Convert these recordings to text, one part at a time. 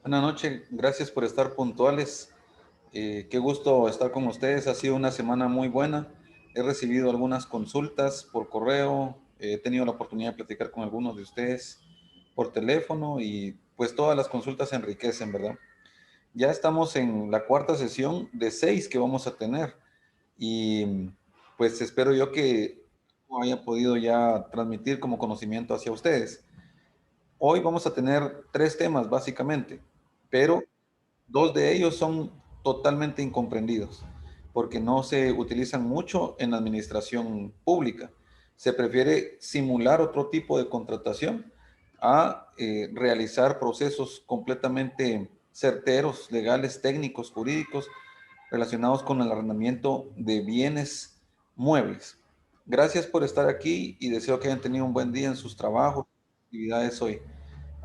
Buenas noches, gracias por estar puntuales. Qué gusto estar con ustedes. Ha sido una semana muy buena. He recibido algunas consultas por correo. He tenido la oportunidad de platicar con algunos de ustedes por teléfono y pues todas las consultas enriquecen, ¿verdad? Ya estamos en la cuarta sesión de 6 que vamos a tener y pues espero yo que haya podido ya transmitir como conocimiento hacia ustedes. Hoy vamos a tener 3 temas básicamente, pero 2 de ellos son totalmente incomprendidos, porque no se utilizan mucho en la administración pública. Se prefiere simular otro tipo de contratación a realizar procesos completamente certeros, legales, técnicos, jurídicos, relacionados con el arrendamiento de bienes muebles. Gracias por estar aquí y deseo que hayan tenido un buen día en sus trabajos, actividades hoy.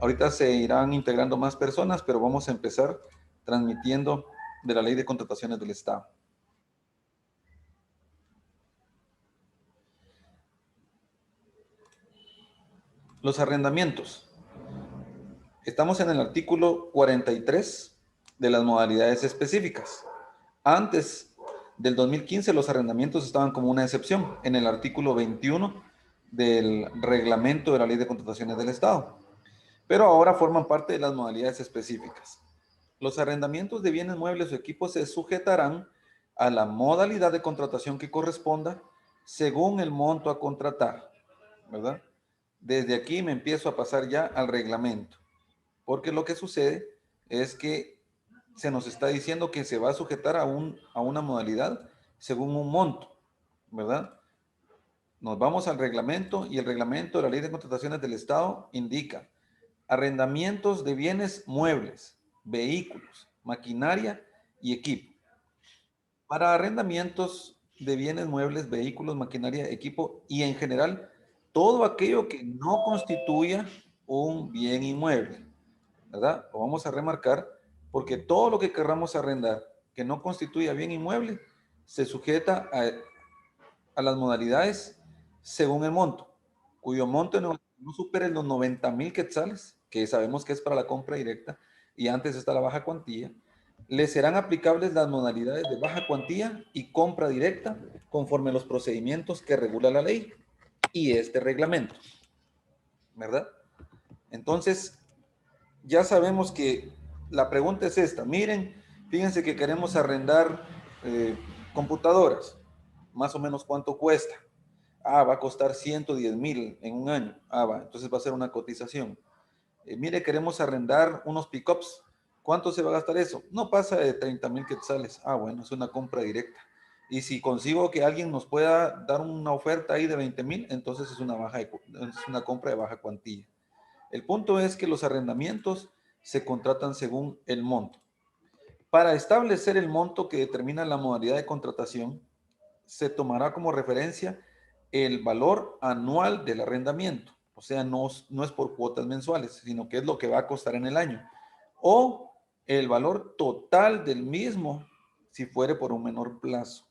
Ahorita se irán integrando más personas, pero vamos a empezar transmitiendo de la Ley de Contrataciones del Estado. Los arrendamientos. Estamos en el artículo 43 de las modalidades específicas. Antes del 2015 los arrendamientos estaban como una excepción en el artículo 21 del reglamento de la Ley de Contrataciones del Estado, pero ahora forman parte de las modalidades específicas. Los arrendamientos de bienes muebles o equipos se sujetarán a la modalidad de contratación que corresponda según el monto a contratar, ¿verdad? Desde aquí me empiezo a pasar ya al reglamento, porque lo que sucede es que se nos está diciendo que se va a sujetar a una modalidad según un monto, ¿verdad? Nos vamos al reglamento y el reglamento de la Ley de Contrataciones del Estado indica arrendamientos de bienes muebles, vehículos, maquinaria y equipo. Para arrendamientos de bienes muebles, vehículos, maquinaria, equipo y en general todo aquello que no constituya un bien inmueble, ¿verdad? Lo vamos a remarcar porque todo lo que querramos arrendar que no constituya bien inmueble se sujeta a las modalidades según el monto, cuyo monto no supere los 90,000 quetzales, que sabemos que es para la compra directa, y antes está la baja cuantía. Le serán aplicables las modalidades de baja cuantía y compra directa conforme a los procedimientos que regula la ley y este reglamento, ¿verdad? Entonces, ya sabemos que la pregunta es esta. Miren, fíjense que queremos arrendar computadoras. Más o menos cuánto cuesta. Ah, va a costar 110,000 en un año. Ah, va, entonces va a ser una cotización. Mire, queremos arrendar unos pickups. ¿Cuánto se va a gastar eso? No pasa de 30,000 quetzales. Ah, bueno, es una compra directa. Y si consigo que alguien nos pueda dar una oferta ahí de 20,000, entonces es una compra de baja cuantía. El punto es que los arrendamientos se contratan según el monto. Para establecer el monto que determina la modalidad de contratación, se tomará como referencia el valor anual del arrendamiento. O sea, no es por cuotas mensuales, sino que es lo que va a costar en el año. O el valor total del mismo si fuere por un menor plazo.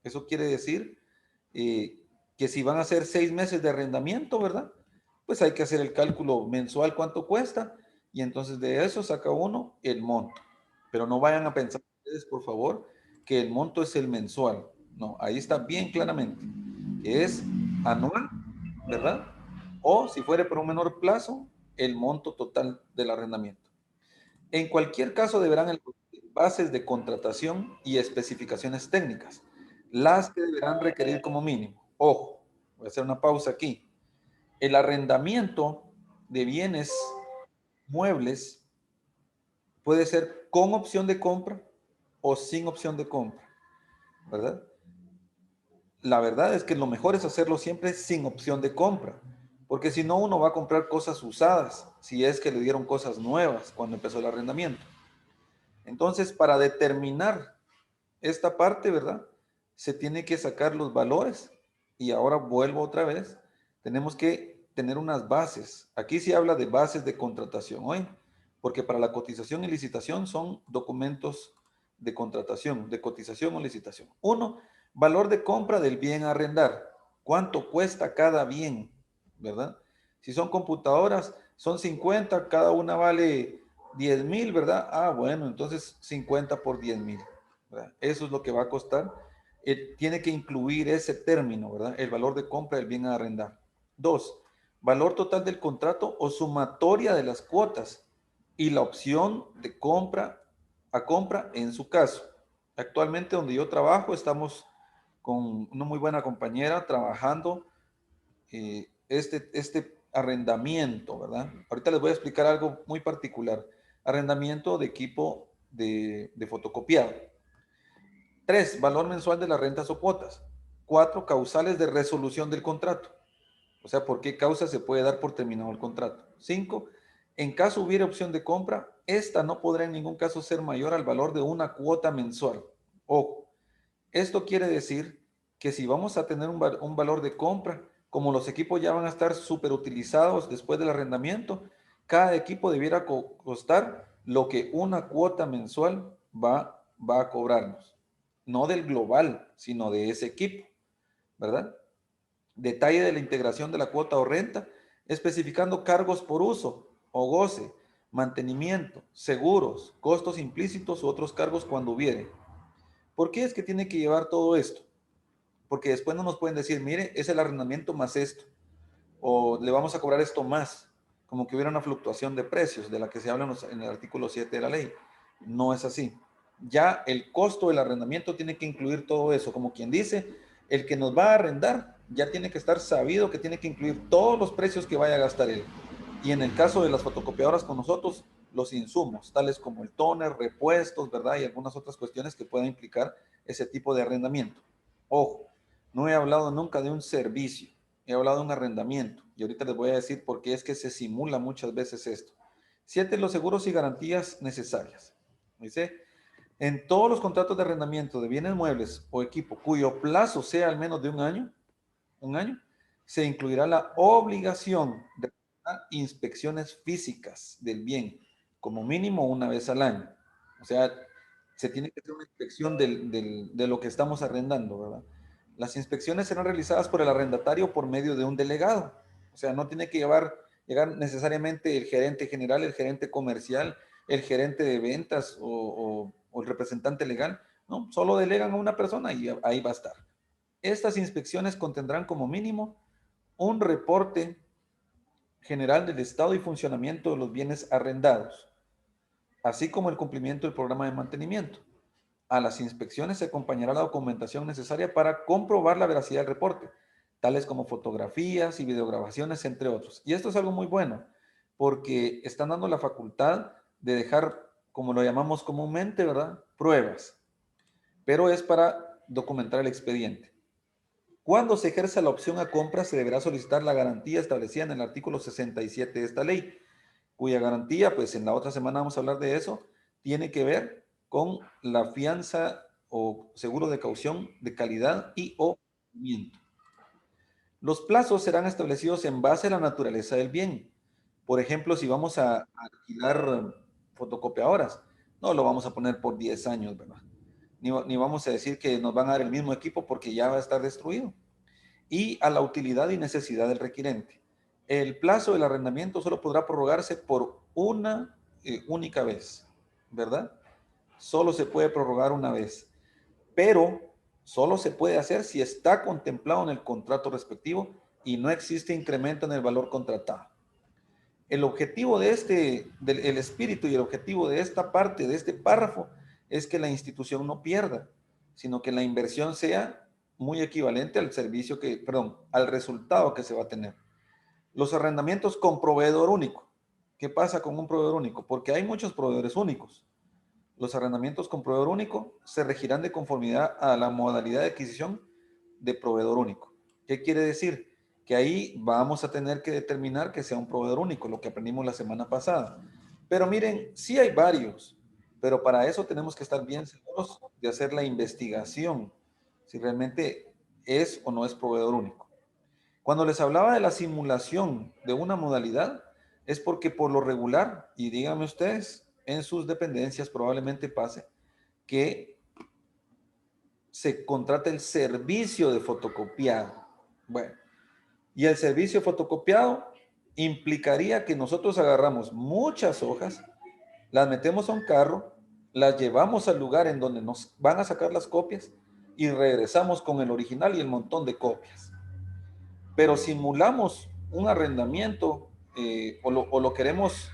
Eso quiere decir que si van a ser 6 meses de arrendamiento, ¿verdad? Pues hay que hacer el cálculo mensual cuánto cuesta y entonces de eso saca uno el monto. Pero no vayan a pensar ustedes, por favor, que el monto es el mensual. No, ahí está bien claramente, que es anual, ¿verdad? O si fuere por un menor plazo, el monto total del arrendamiento. En cualquier caso deberán elegir bases de contratación y especificaciones técnicas, las que deberán requerir como mínimo. Ojo, voy a hacer una pausa aquí. El arrendamiento de bienes muebles puede ser con opción de compra o sin opción de compra, ¿verdad? La verdad es que lo mejor es hacerlo siempre sin opción de compra, porque si no uno va a comprar cosas usadas, si es que le dieron cosas nuevas cuando empezó el arrendamiento. Entonces, para determinar esta parte, ¿verdad? Se tiene que sacar los valores y ahora vuelvo otra vez, tenemos que tener unas bases. Aquí se habla de bases de contratación hoy, porque para la cotización y licitación son documentos de contratación, de cotización o licitación. Uno, valor de compra del bien a arrendar. ¿Cuánto cuesta cada bien? ¿Verdad? Si son computadoras, son 50, cada una vale 10,000, ¿verdad? Ah, bueno, entonces 50 por 10,000, ¿verdad? Eso es lo que va a costar. Tiene que incluir ese término, ¿verdad? El valor de compra del bien a arrendar. 2, valor total del contrato o sumatoria de las cuotas y la opción de compra a compra en su caso. Actualmente donde yo trabajo estamos con una muy buena compañera trabajando este arrendamiento, ¿verdad? Ahorita les voy a explicar algo muy particular. Arrendamiento de equipo de fotocopiado. 3, valor mensual de las rentas o cuotas. 4, causales de resolución del contrato. O sea, por qué causa se puede dar por terminado el contrato. 5, en caso hubiera opción de compra, esta no podrá en ningún caso ser mayor al valor de una cuota mensual. Ojo, esto quiere decir que si vamos a tener un valor de compra, como los equipos ya van a estar súper utilizados después del arrendamiento, cada equipo debiera costar lo que una cuota mensual va a cobrarnos. No del global, sino de ese equipo, ¿verdad? Detalle de la integración de la cuota o renta, especificando cargos por uso o goce, mantenimiento, seguros, costos implícitos u otros cargos cuando hubiere. ¿Por qué es que tiene que llevar todo esto? Porque después no nos pueden decir, mire, es el arrendamiento más esto, o le vamos a cobrar esto más, como que hubiera una fluctuación de precios de la que se habla en el artículo 7 de la ley. No es así. Ya el costo del arrendamiento tiene que incluir todo eso, como quien dice, el que nos va a arrendar ya tiene que estar sabido que tiene que incluir todos los precios que vaya a gastar él. Y en el caso de las fotocopiadoras con nosotros, los insumos, tales como el tóner, repuestos, ¿verdad? Y algunas otras cuestiones que puedan implicar ese tipo de arrendamiento. Ojo, no he hablado nunca de un servicio, he hablado de un arrendamiento. Y ahorita les voy a decir por qué es que se simula muchas veces esto. 7, los seguros y garantías necesarias. Dice, en todos los contratos de arrendamiento de bienes muebles o equipo cuyo plazo sea al menos de un año, se incluirá la obligación de inspecciones físicas del bien, como mínimo una vez al año. O sea, se tiene que hacer una inspección de lo que estamos arrendando, ¿verdad? Las inspecciones serán realizadas por el arrendatario por medio de un delegado. O sea, no tiene que llegar necesariamente el gerente general, el gerente comercial, el gerente de ventas o el representante legal. No, solo delegan a una persona y ahí va a estar. Estas inspecciones contendrán como mínimo un reporte general del estado y funcionamiento de los bienes arrendados, así como el cumplimiento del programa de mantenimiento. A las inspecciones se acompañará la documentación necesaria para comprobar la veracidad del reporte, tales como fotografías y videograbaciones, entre otros. Y esto es algo muy bueno, porque están dando la facultad de dejar, como lo llamamos comúnmente, ¿verdad? Pruebas, pero es para documentar el expediente. Cuando se ejerza la opción a compra, se deberá solicitar la garantía establecida en el artículo 67 de esta ley, cuya garantía, pues en la otra semana vamos a hablar de eso, tiene que ver con la fianza o seguro de caución de calidad y o cumplimiento. Los plazos serán establecidos en base a la naturaleza del bien. Por ejemplo, si vamos a alquilar fotocopiadoras, no lo vamos a poner por 10 años, ¿verdad? Ni vamos a decir que nos van a dar el mismo equipo porque ya va a estar destruido. Y a la utilidad y necesidad del requirente. El plazo del arrendamiento solo podrá prorrogarse por una única vez, ¿verdad? Solo se puede prorrogar una vez, pero solo se puede hacer si está contemplado en el contrato respectivo y no existe incremento en el valor contratado. El objetivo de el espíritu y el objetivo de esta parte, de este párrafo, es que la institución no pierda, sino que la inversión sea muy equivalente al servicio al resultado que se va a tener. Los arrendamientos con proveedor único. ¿Qué pasa con un proveedor único? Porque hay muchos proveedores únicos. Los arrendamientos con proveedor único se regirán de conformidad a la modalidad de adquisición de proveedor único. ¿Qué quiere decir? Que ahí vamos a tener que determinar que sea un proveedor único, lo que aprendimos la semana pasada. Pero miren, sí hay varios, pero para eso tenemos que estar bien seguros de hacer la investigación, si realmente es o no es proveedor único. Cuando les hablaba de la simulación de una modalidad, es porque por lo regular, y díganme ustedes, en sus dependencias probablemente pase que se contrata el servicio de fotocopiado. Bueno, y el servicio fotocopiado implicaría que nosotros agarramos muchas hojas las metemos a un carro, las llevamos al lugar en donde nos van a sacar las copias y regresamos con el original y el montón de copias. Pero simulamos un arrendamiento o lo queremos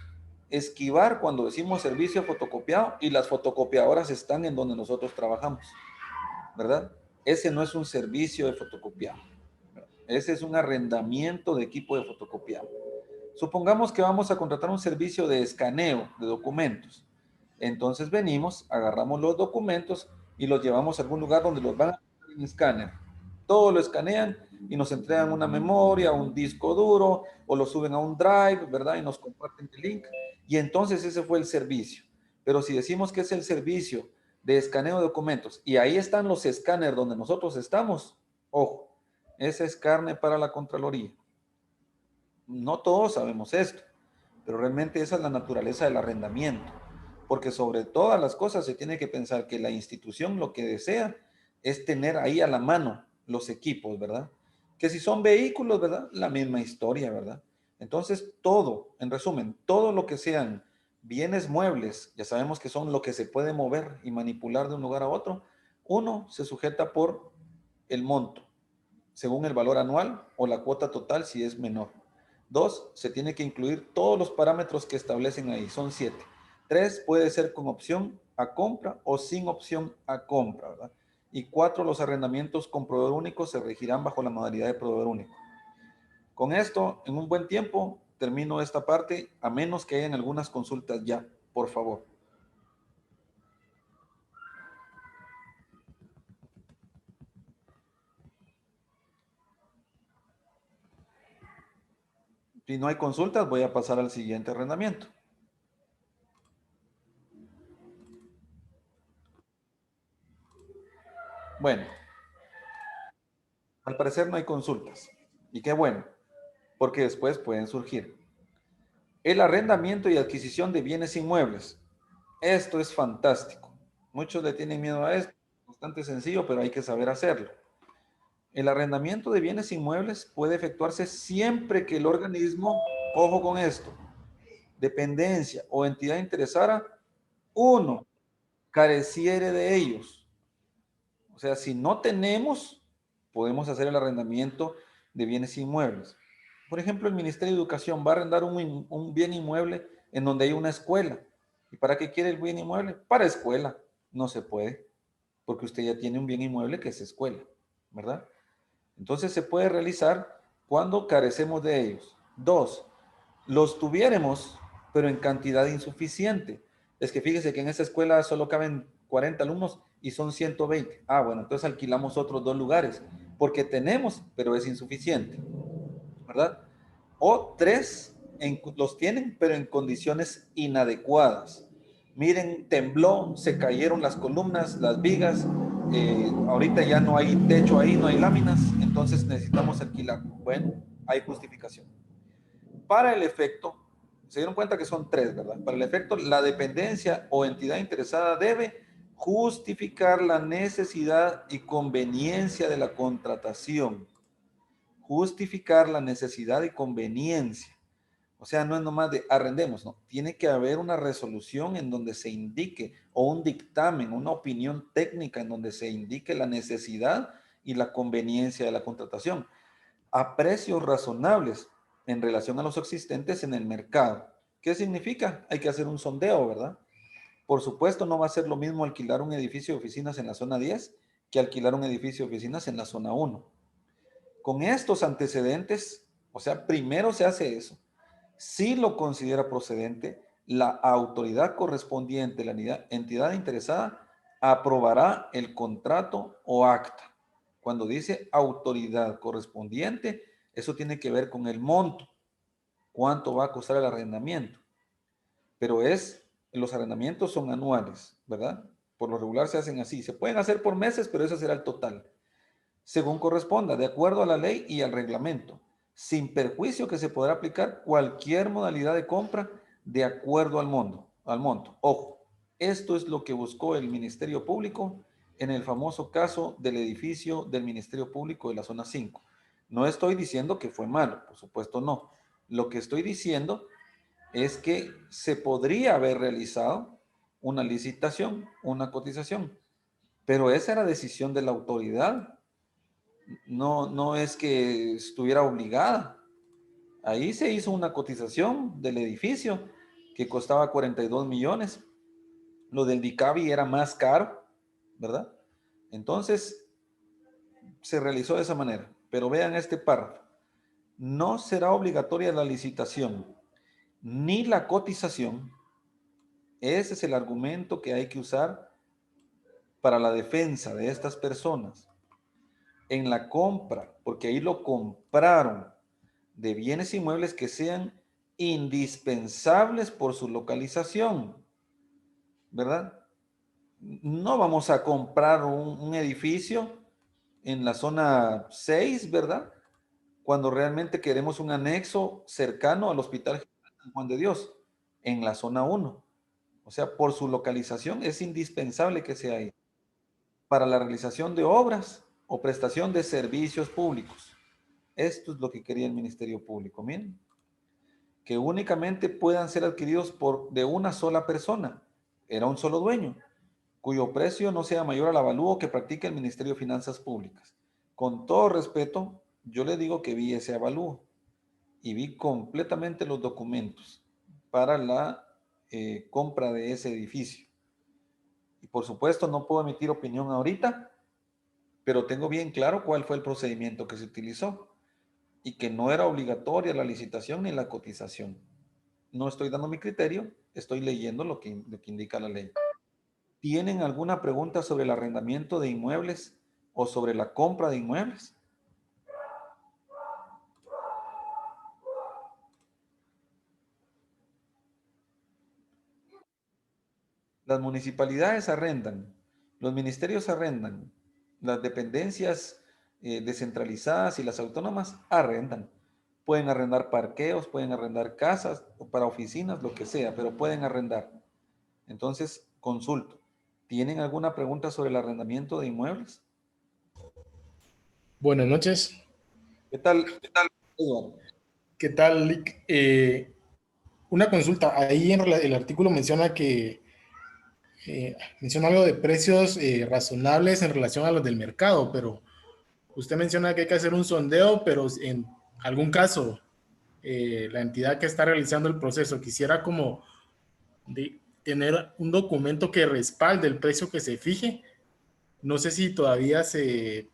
esquivar cuando decimos servicio fotocopiado y las fotocopiadoras están en donde nosotros trabajamos, ¿verdad? Ese no es un servicio de fotocopiado. Ese es un arrendamiento de equipo de fotocopiado. Supongamos que vamos a contratar un servicio de escaneo de documentos. Entonces venimos, agarramos los documentos y los llevamos a algún lugar donde los van a poner en escáner. Todo lo escanean y nos entregan una memoria, un disco duro o lo suben a un drive, ¿verdad? Y nos comparten el link. Y entonces ese fue el servicio. Pero si decimos que es el servicio de escaneo de documentos y ahí están los escáneres donde nosotros estamos, ojo, esa es carne para la Contraloría. No todos sabemos esto, pero realmente esa es la naturaleza del arrendamiento, porque sobre todas las cosas se tiene que pensar que la institución lo que desea es tener ahí a la mano los equipos, ¿verdad? Que si son vehículos, ¿verdad? La misma historia, ¿verdad? Entonces, todo, en resumen, todo lo que sean bienes muebles, ya sabemos que son lo que se puede mover y manipular de un lugar a otro, uno se sujeta por el monto, según el valor anual o la cuota total si es menor. 2, se tiene que incluir todos los parámetros que establecen ahí, son 7. 3, puede ser con opción a compra o sin opción a compra, ¿verdad? Y 4, los arrendamientos con proveedor único se regirán bajo la modalidad de proveedor único. Con esto, en un buen tiempo, termino esta parte, a menos que hayan algunas consultas ya, por favor. Si no hay consultas, voy a pasar al siguiente arrendamiento. Bueno, al parecer no hay consultas. Y qué bueno, porque después pueden surgir. El arrendamiento y adquisición de bienes inmuebles. Esto es fantástico. Muchos le tienen miedo a esto. Bastante sencillo, pero hay que saber hacerlo. El arrendamiento de bienes inmuebles puede efectuarse siempre que el organismo, ojo con esto, dependencia o entidad interesada, uno, careciere de ellos. O sea, si no tenemos, podemos hacer el arrendamiento de bienes inmuebles. Por ejemplo, el Ministerio de Educación va a arrendar un bien inmueble en donde hay una escuela. ¿Y para qué quiere el bien inmueble? Para escuela. No se puede, porque usted ya tiene un bien inmueble que es escuela, ¿verdad? Entonces se puede realizar cuando carecemos de ellos. 2, los tuviéramos, pero en cantidad insuficiente. Es que fíjese que en esa escuela solo caben 40 alumnos y son 120. Ah, bueno, entonces alquilamos otros 2 lugares, porque tenemos, pero es insuficiente, ¿verdad? O 3, los tienen, pero en condiciones inadecuadas. Miren, tembló, se cayeron las columnas, las vigas, ahorita ya no hay techo ahí, no hay láminas, entonces necesitamos alquilar. Bueno, hay justificación. Para el efecto, se dieron cuenta que son 3, ¿verdad? Para el efecto, la dependencia o entidad interesada debe justificar la necesidad y conveniencia de la contratación. Justificar la necesidad y conveniencia. O sea, no es nomás de arrendemos, no. Tiene que haber una resolución en donde se indique, o un dictamen, una opinión técnica en donde se indique la necesidad y la conveniencia de la contratación a precios razonables en relación a los existentes en el mercado. ¿Qué significa? Hay que hacer un sondeo, ¿verdad? Por supuesto, no va a ser lo mismo alquilar un edificio de oficinas en la zona 10 que alquilar un edificio de oficinas en la zona 1. Con estos antecedentes, o sea, primero se hace eso. Si lo considera procedente, la autoridad correspondiente, la entidad interesada, aprobará el contrato o acta. Cuando dice autoridad correspondiente, eso tiene que ver con el monto, cuánto va a costar el arrendamiento. Pero los arrendamientos son anuales, ¿verdad? Por lo regular se hacen así. Se pueden hacer por meses, pero ese será el total. Según corresponda, de acuerdo a la ley y al reglamento, sin perjuicio que se podrá aplicar cualquier modalidad de compra de acuerdo al monto. Ojo, esto es lo que buscó el Ministerio Público en el famoso caso del edificio del Ministerio Público de la zona 5. No estoy diciendo que fue malo, por supuesto no. Lo que estoy diciendo es que se podría haber realizado una licitación, una cotización, pero esa era decisión de la autoridad, no es que estuviera obligada. Ahí se hizo una cotización del edificio que costaba 42 millones. Lo del Dicavi era más caro, ¿verdad? Entonces se realizó de esa manera. Pero vean este párrafo. No será obligatoria la licitación ni la cotización. Ese es el argumento que hay que usar para la defensa de estas personas en la compra, porque ahí lo compraron, de bienes inmuebles que sean indispensables por su localización, ¿verdad? No vamos a comprar un edificio en la zona 6, ¿verdad? Cuando realmente queremos un anexo cercano al Hospital General San Juan de Dios, en la zona 1. O sea, por su localización es indispensable que sea ahí para la realización de obras o prestación de servicios públicos. Esto es lo que quería el Ministerio Público. Miren, que únicamente puedan ser adquiridos de una sola persona. Era un solo dueño, cuyo precio no sea mayor al avalúo que practica el Ministerio de Finanzas Públicas. Con todo respeto, yo le digo que vi ese avalúo y vi completamente los documentos para la compra de ese edificio. Y por supuesto no puedo emitir opinión ahorita, pero tengo bien claro cuál fue el procedimiento que se utilizó y que no era obligatoria la licitación ni la cotización. No estoy dando mi criterio, estoy leyendo lo que indica la ley. ¿Tienen alguna pregunta sobre el arrendamiento de inmuebles o sobre la compra de inmuebles? Las municipalidades arrendan, los ministerios arrendan, las dependencias descentralizadas y las autónomas arrendan. Pueden arrendar parqueos, pueden arrendar casas o para oficinas, lo que sea, pero pueden arrendar. Entonces, consulto. ¿Tienen alguna pregunta sobre el arrendamiento de inmuebles? Buenas noches. ¿Qué tal, Eduardo? ¿Qué tal, Lick? Una consulta. Ahí en el artículo menciona que menciona algo de precios razonables en relación a los del mercado, pero usted menciona que hay que hacer un sondeo, pero en algún caso la entidad que está realizando el proceso quisiera como tener un documento que respalde el precio que se fije. No sé si todavía se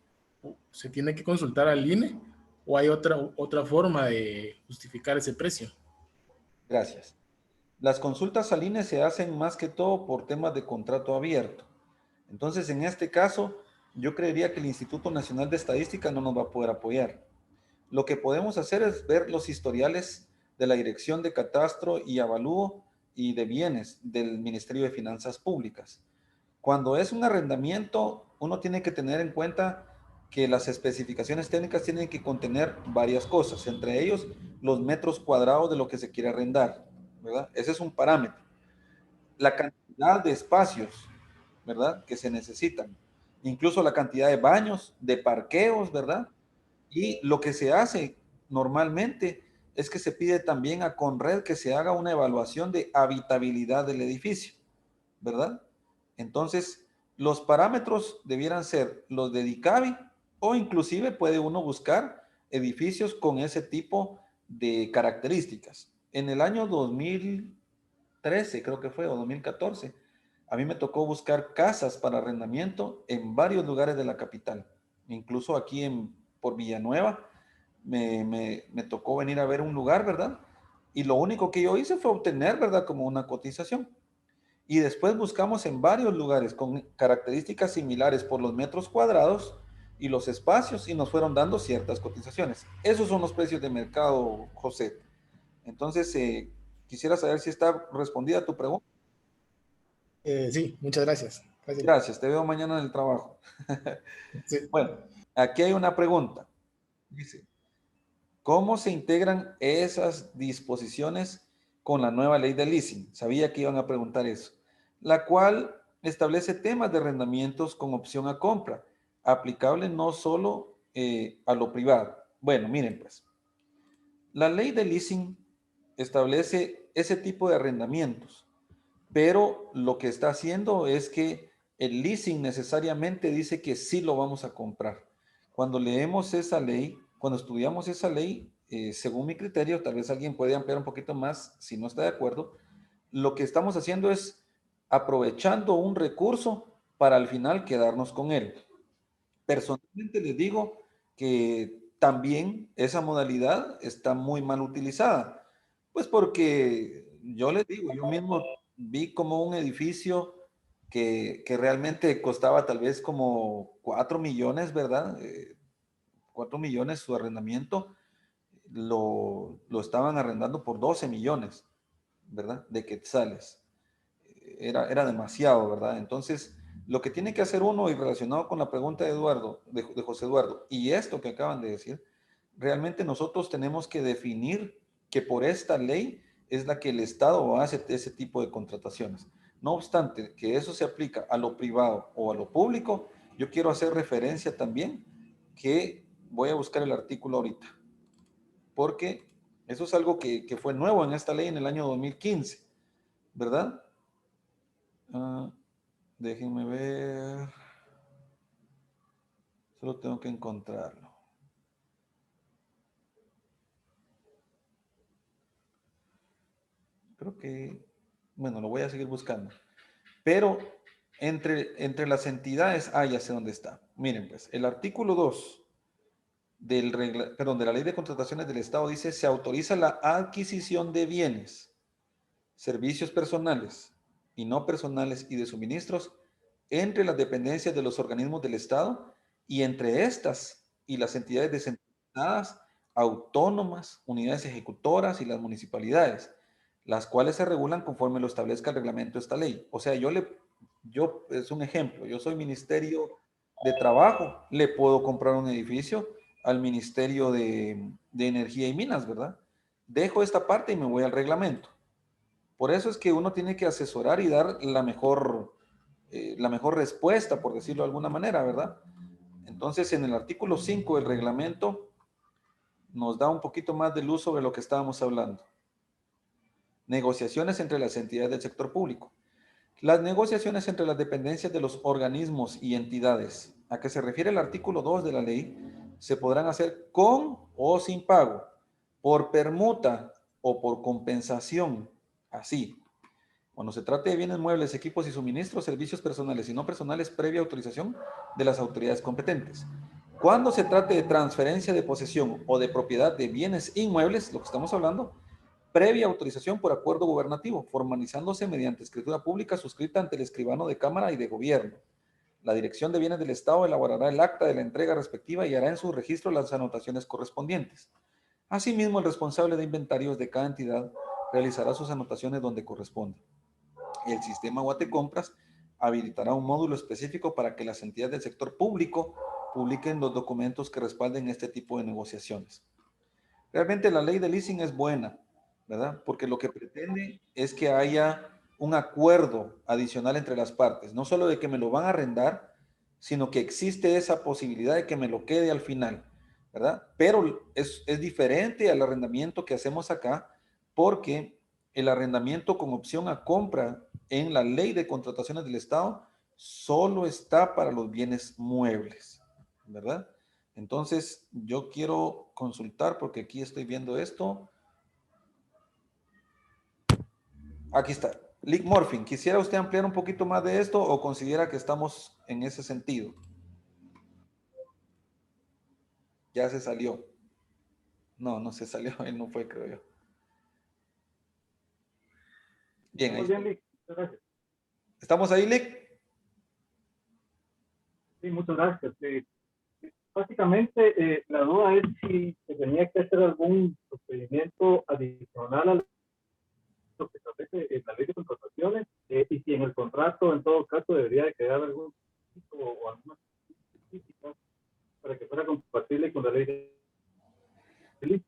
tiene que consultar al INE o hay otra forma de justificar ese precio. Gracias. Las consultas al INE se hacen más que todo por temas de contrato abierto. Entonces, en este caso, yo creería que el Instituto Nacional de Estadística no nos va a poder apoyar. Lo que podemos hacer es ver los historiales de la Dirección de Catastro y Avalúo y de Bienes del Ministerio de Finanzas Públicas. Cuando es un arrendamiento, uno tiene que tener en cuenta que las especificaciones técnicas tienen que contener varias cosas, entre ellos los metros cuadrados de lo que se quiere arrendar, ¿verdad? Ese es un parámetro. La cantidad de espacios, ¿verdad? Que se necesitan, incluso la cantidad de baños, de parqueos, ¿verdad? Y lo que se hace normalmente es que se pide también a Conred que se haga una evaluación de habitabilidad del edificio, ¿verdad? Entonces, los parámetros debieran ser los de DICAVI o inclusive puede uno buscar edificios con ese tipo de características. En el año 2013, creo que fue, o 2014, a mí me tocó buscar casas para arrendamiento en varios lugares de la capital, incluso aquí por Villanueva, me tocó venir a ver un lugar, ¿verdad? Y lo único que yo hice fue obtener, ¿verdad? Como una cotización. Y después buscamos en varios lugares con características similares por los metros cuadrados y los espacios y nos fueron dando ciertas cotizaciones. Esos son los precios de mercado, José. Entonces, quisiera saber si está respondida tu pregunta. Sí, muchas gracias. Gracias. Gracias, te veo mañana en el trabajo. Sí. Bueno, aquí hay una pregunta. Dice, ¿cómo se integran esas disposiciones con la nueva ley de leasing? Sabía que iban a preguntar eso. La cual establece temas de arrendamientos con opción a compra, aplicable no solo a lo privado. Bueno, miren pues, la ley de leasing establece ese tipo de arrendamientos, pero lo que está haciendo es que el leasing necesariamente dice que sí lo vamos a comprar. Cuando leemos esa ley, cuando estudiamos esa ley, según mi criterio, tal vez alguien puede ampliar un poquito más si no está de acuerdo, lo que estamos haciendo es aprovechando un recurso para al final quedarnos con él. Personalmente les digo que también esa modalidad está muy mal utilizada, pues porque yo les digo, yo mismo vi como un edificio que realmente costaba tal vez como 4 millones, ¿verdad? 4 millones su arrendamiento, lo estaban arrendando por 12 millones, ¿verdad? De quetzales. Era demasiado, ¿verdad? Entonces, lo que tiene que hacer uno, y relacionado con la pregunta de Eduardo, de José Eduardo, y esto que acaban de decir, realmente nosotros tenemos que definir que por esta ley es la que el Estado hace ese tipo de contrataciones. No obstante que eso se aplica a lo privado o a lo público, yo quiero hacer referencia también que voy a buscar el artículo ahorita, porque eso es algo que fue nuevo en esta ley en el año 2015, ¿verdad? Ah, déjenme ver. Solo tengo que encontrarlo. Creo que, bueno, lo voy a seguir buscando. Pero entre las entidades, ya sé dónde está. Miren, pues, el artículo 2 de la Ley de Contrataciones del Estado dice, se autoriza la adquisición de bienes, servicios personales y no personales y de suministros entre las dependencias de los organismos del Estado y entre estas y las entidades descentralizadas, autónomas, unidades ejecutoras y las municipalidades, las cuales se regulan conforme lo establezca el reglamento de esta ley. O sea, yo es un ejemplo, yo soy Ministerio de Trabajo, le puedo comprar un edificio al Ministerio de Energía y Minas, ¿verdad? Dejo esta parte y me voy al reglamento. Por eso es que uno tiene que asesorar y dar la mejor respuesta, por decirlo de alguna manera, ¿verdad? Entonces, en el artículo 5 del reglamento nos da un poquito más de luz sobre lo que estábamos hablando. Negociaciones entre las entidades del sector público. Las negociaciones entre las dependencias de los organismos y entidades a que se refiere el artículo 2 de la ley se podrán hacer con o sin pago, por permuta o por compensación. Así, cuando se trate de bienes muebles, equipos y suministros, servicios personales y no personales, previa autorización de las autoridades competentes. Cuando se trate de transferencia de posesión o de propiedad de bienes inmuebles, lo que estamos hablando, previa autorización por acuerdo gubernativo, formalizándose mediante escritura pública suscrita ante el escribano de Cámara y de Gobierno. La Dirección de Bienes del Estado elaborará el acta de la entrega respectiva y hará en su registro las anotaciones correspondientes. Asimismo, el responsable de inventarios de cada entidad realizará sus anotaciones donde corresponde. El sistema Guatecompras habilitará un módulo específico para que las entidades del sector público publiquen los documentos que respalden este tipo de negociaciones. Realmente la ley de leasing es buena, ¿verdad? Porque lo que pretende es que haya un acuerdo adicional entre las partes, no solo de que me lo van a arrendar, sino que existe esa posibilidad de que me lo quede al final, ¿verdad? Pero es diferente al arrendamiento que hacemos acá, porque el arrendamiento con opción a compra en la ley de contrataciones del Estado solo está para los bienes muebles, ¿verdad? Entonces, yo quiero consultar porque aquí estoy viendo esto. Aquí está. Lick Morphing, ¿quisiera usted ampliar un poquito más de esto o considera que estamos en ese sentido? Ya se salió. No, no se salió, él no fue, creo yo. Bien, ahí Muy está. bien, Lick. Muchas gracias. ¿Estamos ahí, Lick? Sí, muchas gracias. Básicamente, la duda es si se tenía que hacer algún procedimiento adicional a lo que establece la ley de contrataciones y si en el contrato, en todo caso, debería de quedar algún tipo o alguna específica para que fuera compatible con la ley de ley.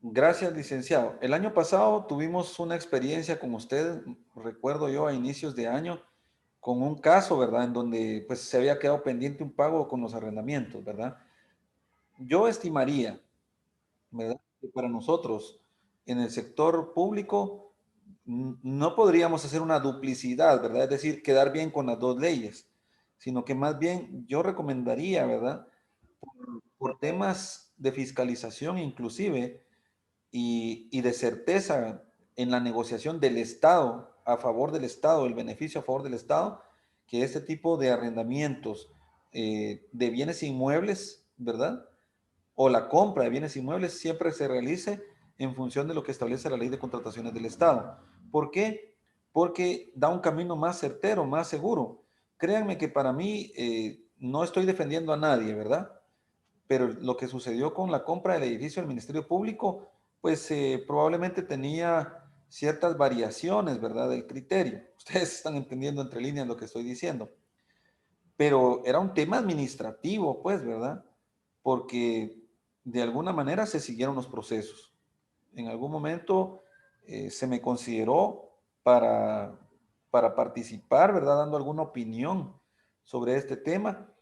Gracias, licenciado. El año pasado tuvimos una experiencia con usted, recuerdo yo, a inicios de año, con un caso, ¿verdad? En donde pues se había quedado pendiente un pago con los arrendamientos, ¿verdad? Yo estimaría, ¿verdad? Que para nosotros en el sector público no podríamos hacer una duplicidad, ¿verdad? Es decir, quedar bien con las dos leyes, sino que más bien yo recomendaría, ¿verdad? Por temas de fiscalización inclusive y de certeza en la negociación del Estado, a favor del Estado, el beneficio a favor del Estado, que este tipo de arrendamientos de bienes inmuebles, ¿verdad? O la compra de bienes inmuebles siempre se realice en función de lo que establece la ley de contrataciones del Estado. ¿Por qué? Porque da un camino más certero, más seguro. Créanme que para mí no estoy defendiendo a nadie, ¿verdad? Pero lo que sucedió con la compra del edificio del Ministerio Público, pues probablemente tenía ciertas variaciones, ¿verdad? Del criterio. Ustedes están entendiendo entre líneas lo que estoy diciendo. Pero era un tema administrativo, pues, ¿verdad? Porque de alguna manera se siguieron los procesos. En algún momento se me consideró para, para participar, ¿verdad? Dando alguna opinión sobre este tema,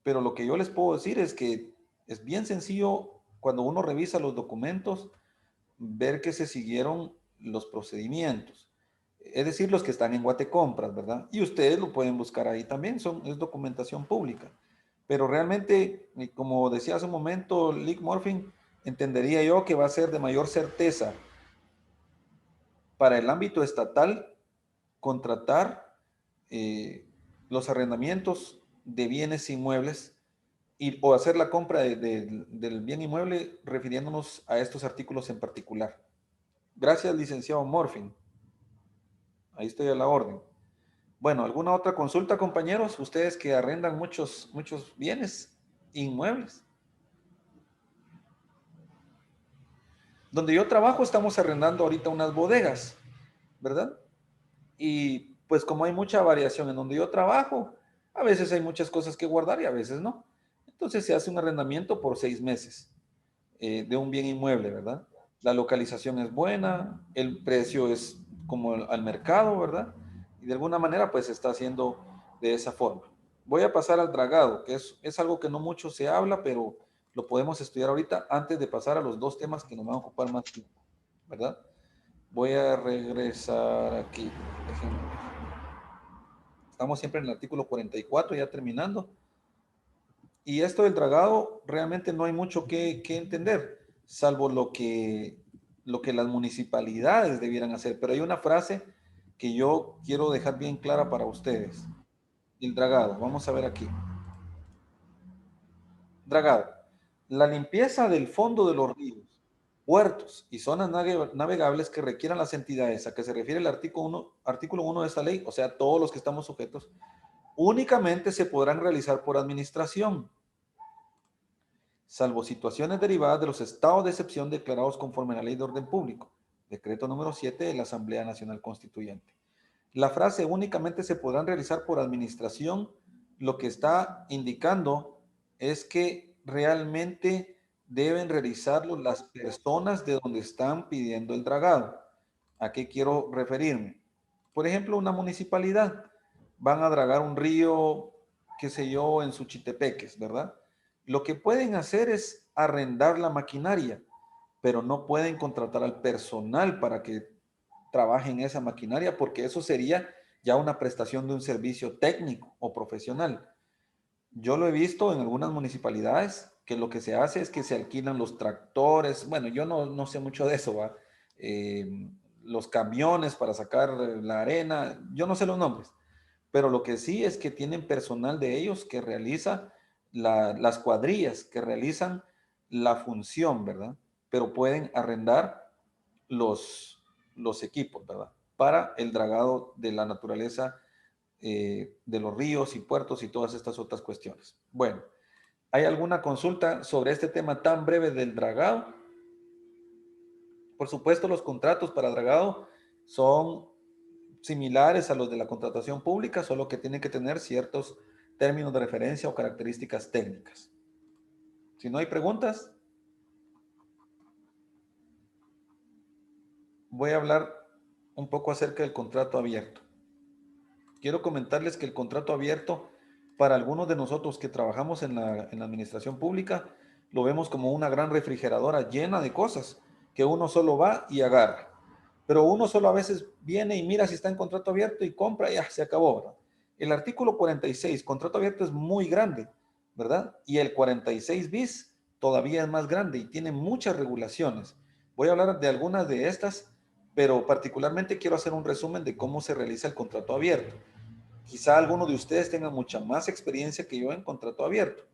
pero lo que yo les puedo decir es que es bien sencillo cuando uno revisa los documentos, ver que se siguieron los procedimientos. Es decir, los que están en Guatecompras, ¿verdad? Y ustedes lo pueden buscar ahí también, es documentación pública. Pero realmente, como decía hace un momento Lick Morfin, entendería yo que va a ser de mayor certeza para el ámbito estatal contratar los arrendamientos de bienes inmuebles o hacer la compra del bien inmueble refiriéndonos a estos artículos en particular. Gracias, licenciado Morfin. Ahí estoy a la orden. Bueno, ¿alguna otra consulta, compañeros? Ustedes que arrendan muchos bienes inmuebles. Donde yo trabajo estamos arrendando ahorita unas bodegas, ¿verdad? Y pues como hay mucha variación en donde yo trabajo, a veces hay muchas cosas que guardar y a veces no. Entonces se hace un arrendamiento por 6 meses de un bien inmueble, ¿verdad? La localización es buena, el precio es como al mercado, ¿verdad? Y de alguna manera pues se está haciendo de esa forma. Voy a pasar al dragado, que es algo que no mucho se habla, pero lo podemos estudiar ahorita antes de pasar a los dos temas que nos van a ocupar más tiempo, ¿verdad? Voy a regresar aquí. Déjenme. Estamos siempre en el artículo 44, ya terminando. Y esto del dragado realmente no hay mucho que entender, salvo lo que las municipalidades debieran hacer. Pero hay una frase que yo quiero dejar bien clara para ustedes. El dragado, vamos a ver aquí. Dragado. La limpieza del fondo de los ríos, puertos y zonas navegables que requieran las entidades a que se refiere el artículo 1 de esta ley, o sea, todos los que estamos sujetos, únicamente se podrán realizar por administración, salvo situaciones derivadas de los estados de excepción declarados conforme a la Ley de Orden Público, decreto número 7 de la Asamblea Nacional Constituyente. La frase únicamente se podrán realizar por administración, lo que está indicando es que realmente deben realizarlo las personas de donde están pidiendo el dragado. ¿A qué quiero referirme? Por ejemplo, una municipalidad, van a dragar un río, qué sé yo, en Suchitepeques, ¿verdad? Lo que pueden hacer es arrendar la maquinaria, pero no pueden contratar al personal para que trabaje en esa maquinaria, porque eso sería ya una prestación de un servicio técnico o profesional. Yo lo he visto en algunas municipalidades que lo que se hace es que se alquilan los tractores, bueno, yo no sé mucho de eso, ¿va? Los camiones para sacar la arena, yo no sé los nombres, pero lo que sí es que tienen personal de ellos que realiza las cuadrillas, que realizan la función, ¿verdad? Pero pueden arrendar los equipos, ¿verdad? Para el dragado de la naturaleza de los ríos y puertos y todas estas otras cuestiones. Bueno, ¿hay alguna consulta sobre este tema tan breve del dragado? Por supuesto, los contratos para dragado son similares a los de la contratación pública, solo que tienen que tener ciertos términos de referencia o características técnicas. Si no hay preguntas, voy a hablar un poco acerca del contrato abierto. Quiero comentarles que el contrato abierto, para algunos de nosotros que trabajamos en la administración pública, lo vemos como una gran refrigeradora llena de cosas, que uno solo va y agarra. Pero uno solo a veces viene y mira si está en contrato abierto y compra y ya se acabó, ¿verdad? El artículo 46, contrato abierto, es muy grande, ¿verdad? Y el 46 bis todavía es más grande y tiene muchas regulaciones. Voy a hablar de algunas de estas, pero particularmente quiero hacer un resumen de cómo se realiza el contrato abierto. Quizá alguno de ustedes tenga mucha más experiencia que yo en contrato abierto.